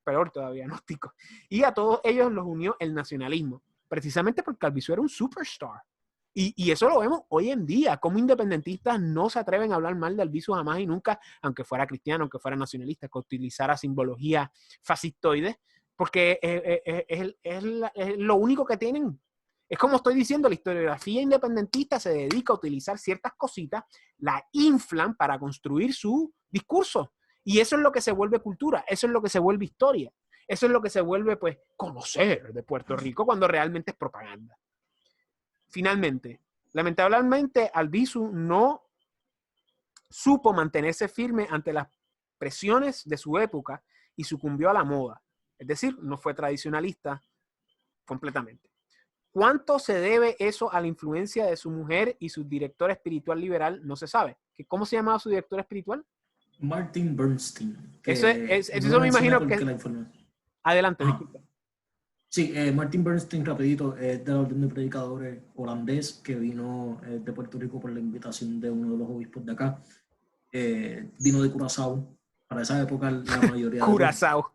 peor todavía, gnósticos. Y a todos ellos los unió el nacionalismo, precisamente porque Albizu era un superstar. Y eso lo vemos hoy en día, como independentistas no se atreven a hablar mal de Albizu jamás y nunca, aunque fuera cristiano, aunque fuera nacionalista, que utilizara simbología fascistoide, porque es lo único que tienen. Es como estoy diciendo, la historiografía independentista se dedica a utilizar ciertas cositas, la inflan para construir su discurso. Y eso es lo que se vuelve cultura, eso es lo que se vuelve historia, eso es lo que se vuelve, pues, conocer de Puerto Rico cuando realmente es propaganda. Finalmente, lamentablemente, Albizu no supo mantenerse firme ante las presiones de su época y sucumbió a la moda. Es decir, no fue tradicionalista completamente. ¿Cuánto se debe eso a la influencia de su mujer y su director espiritual liberal? No se sabe. ¿Cómo se llamaba su director espiritual? Martin Bernstein. Eso me imagino que... Adelante, disculpa. Sí, Martin Bernstein, rapidito, es de la Orden de Predicadores holandés que vino de Puerto Rico por la invitación de uno de los obispos de acá. Vino de Curazao. Para esa época la mayoría Curazao.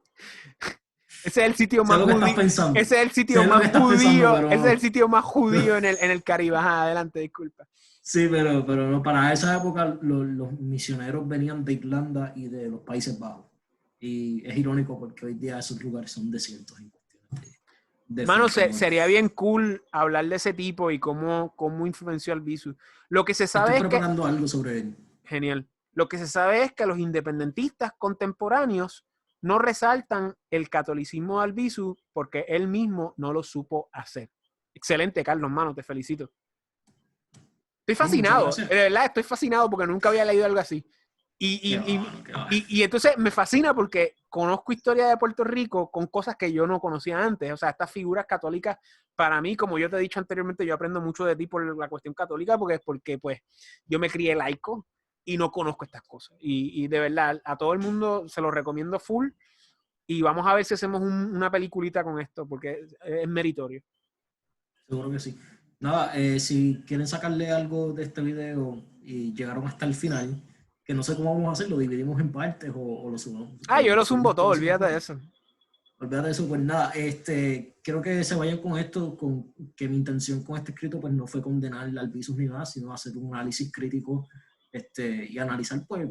Ese es el sitio más judío. Ese es el sitio más judío. Ese es el sitio más judío en el Caribe. Ajá, adelante, disculpa. Sí, pero no, para esa época los misioneros venían de Irlanda y de los Países Bajos. Y es irónico porque hoy día esos lugares son desiertos. Mano, sería bien cool hablar de ese tipo y cómo influenció Albizu. Lo que se sabe Estoy preparando algo sobre él. Genial. Lo que se sabe es que los independentistas contemporáneos no resaltan el catolicismo de Albizu porque él mismo no lo supo hacer. Excelente, Carlos, mano, te felicito. Estoy fascinado, de verdad, estoy fascinado porque nunca había leído algo así. Y entonces me fascina porque conozco historia de Puerto Rico con cosas que yo no conocía antes. O sea, estas figuras católicas, para mí, como yo te he dicho anteriormente, yo aprendo mucho de ti por la cuestión católica porque pues yo me crié laico y no conozco estas cosas. Y de verdad, a todo el mundo se lo recomiendo full y vamos a ver si hacemos una peliculita con esto porque es meritorio. Seguro que sí. Nada, si quieren sacarle algo de este video y llegaron hasta el final, que no sé cómo vamos a hacer, lo dividimos en partes o lo subamos. Yo lo zumbo todo, olvídate de eso. Olvídate de eso, pues nada, quiero que se vayan con esto, con que mi intención con este escrito pues no fue condenar al Albizu ni nada, sino hacer un análisis crítico y analizar, pues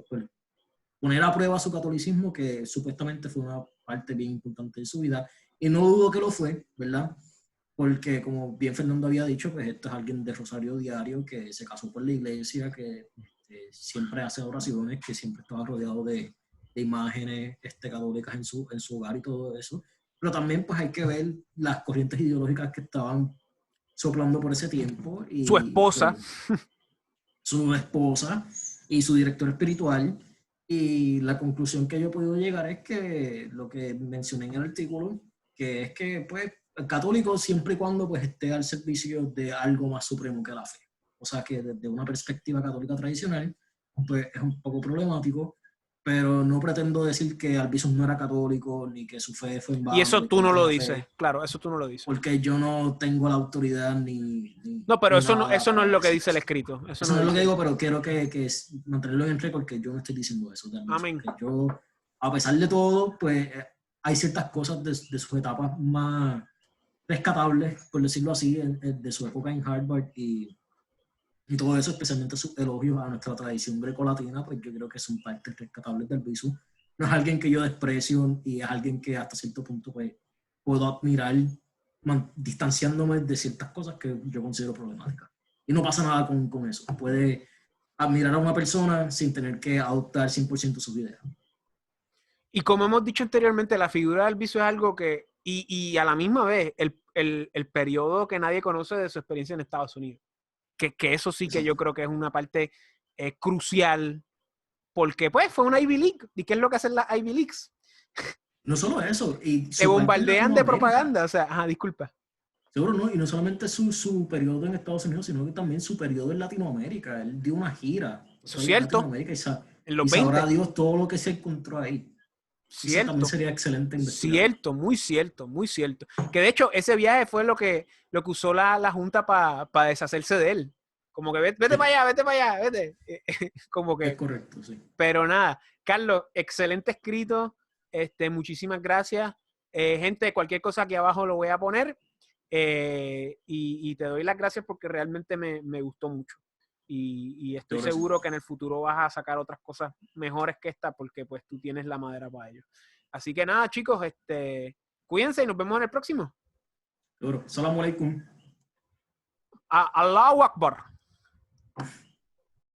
poner a prueba su catolicismo, que supuestamente fue una parte bien importante de su vida, y no dudo que lo fue, ¿verdad? Porque como bien Fernando había dicho, pues esto es alguien de Rosario Diario que se casó por la iglesia, que siempre hace oraciones, que siempre estaba rodeado de imágenes católicas en su hogar y todo eso. Pero también pues hay que ver las corrientes ideológicas que estaban soplando por ese tiempo Su y esposa. pues, su esposa y su director espiritual. Y la conclusión que yo he podido llegar es que lo que mencioné en el artículo, que es que pues el católico siempre y cuando pues esté al servicio de algo más supremo que la fe. O sea que desde una perspectiva católica tradicional, pues es un poco problemático, pero no pretendo decir que Albizu no era católico, ni que su fe fue en Y vano, eso de que tú no no lo tenía dices, fe, claro, eso tú no lo dices. porque yo no tengo la autoridad ni No, pero nada eso no es para lo que decir dice el eso. escrito. Eso Eso no no es lo que dice. digo, pero quiero que mantenerlo en récord, porque yo no estoy diciendo eso de Albizu. Amén. Que yo, a pesar de todo, pues hay ciertas cosas de sus etapas más rescatables, por decirlo así, de su época en Harvard y todo eso, especialmente sus elogios a nuestra tradición grecolatina, pues yo creo que son partes rescatables del Albizu. No es alguien que yo desprecio y es alguien que hasta cierto punto pues, puedo admirar distanciándome de ciertas cosas que yo considero problemáticas. Y no pasa nada con eso. Puede admirar a una persona sin tener que adoptar 100% sus ideas. Y como hemos dicho anteriormente, la figura del Albizu es algo que, y a la misma vez, el periodo que nadie conoce de su experiencia en Estados Unidos. Que eso sí que yo creo que es una parte crucial, porque pues fue una Ivy League. ¿Y qué es lo que hacen las Ivy Leagues? No solo eso, y Te su parte en bombardean de Latinoamérica. propaganda. O sea, ajá, disculpa. Seguro no, y no solamente su periodo en Estados Unidos, sino que también su periodo en Latinoamérica. Él dio una gira por Eso es toda cierto. Latinoamérica En los y sabrá 20. Dios todo lo que se encontró ahí. Eso también Cierto. sería excelente investigarlo. Cierto, muy cierto, muy cierto. Que de hecho ese viaje fue lo que usó la Junta para deshacerse de él. Como que vete Sí, para allá, vete. Como es que, correcto, sí. pero nada. Carlos, excelente escrito. Muchísimas gracias. Gente, cualquier cosa aquí abajo lo voy a poner. Y te doy las gracias porque realmente me gustó mucho. Y estoy Seguro sí. seguro que en el futuro vas a sacar otras cosas mejores que esta porque pues tú tienes la madera para ello. Así que nada, chicos, cuídense y nos vemos en el próximo. Seguro. Salam alaikum. Allahu Akbar.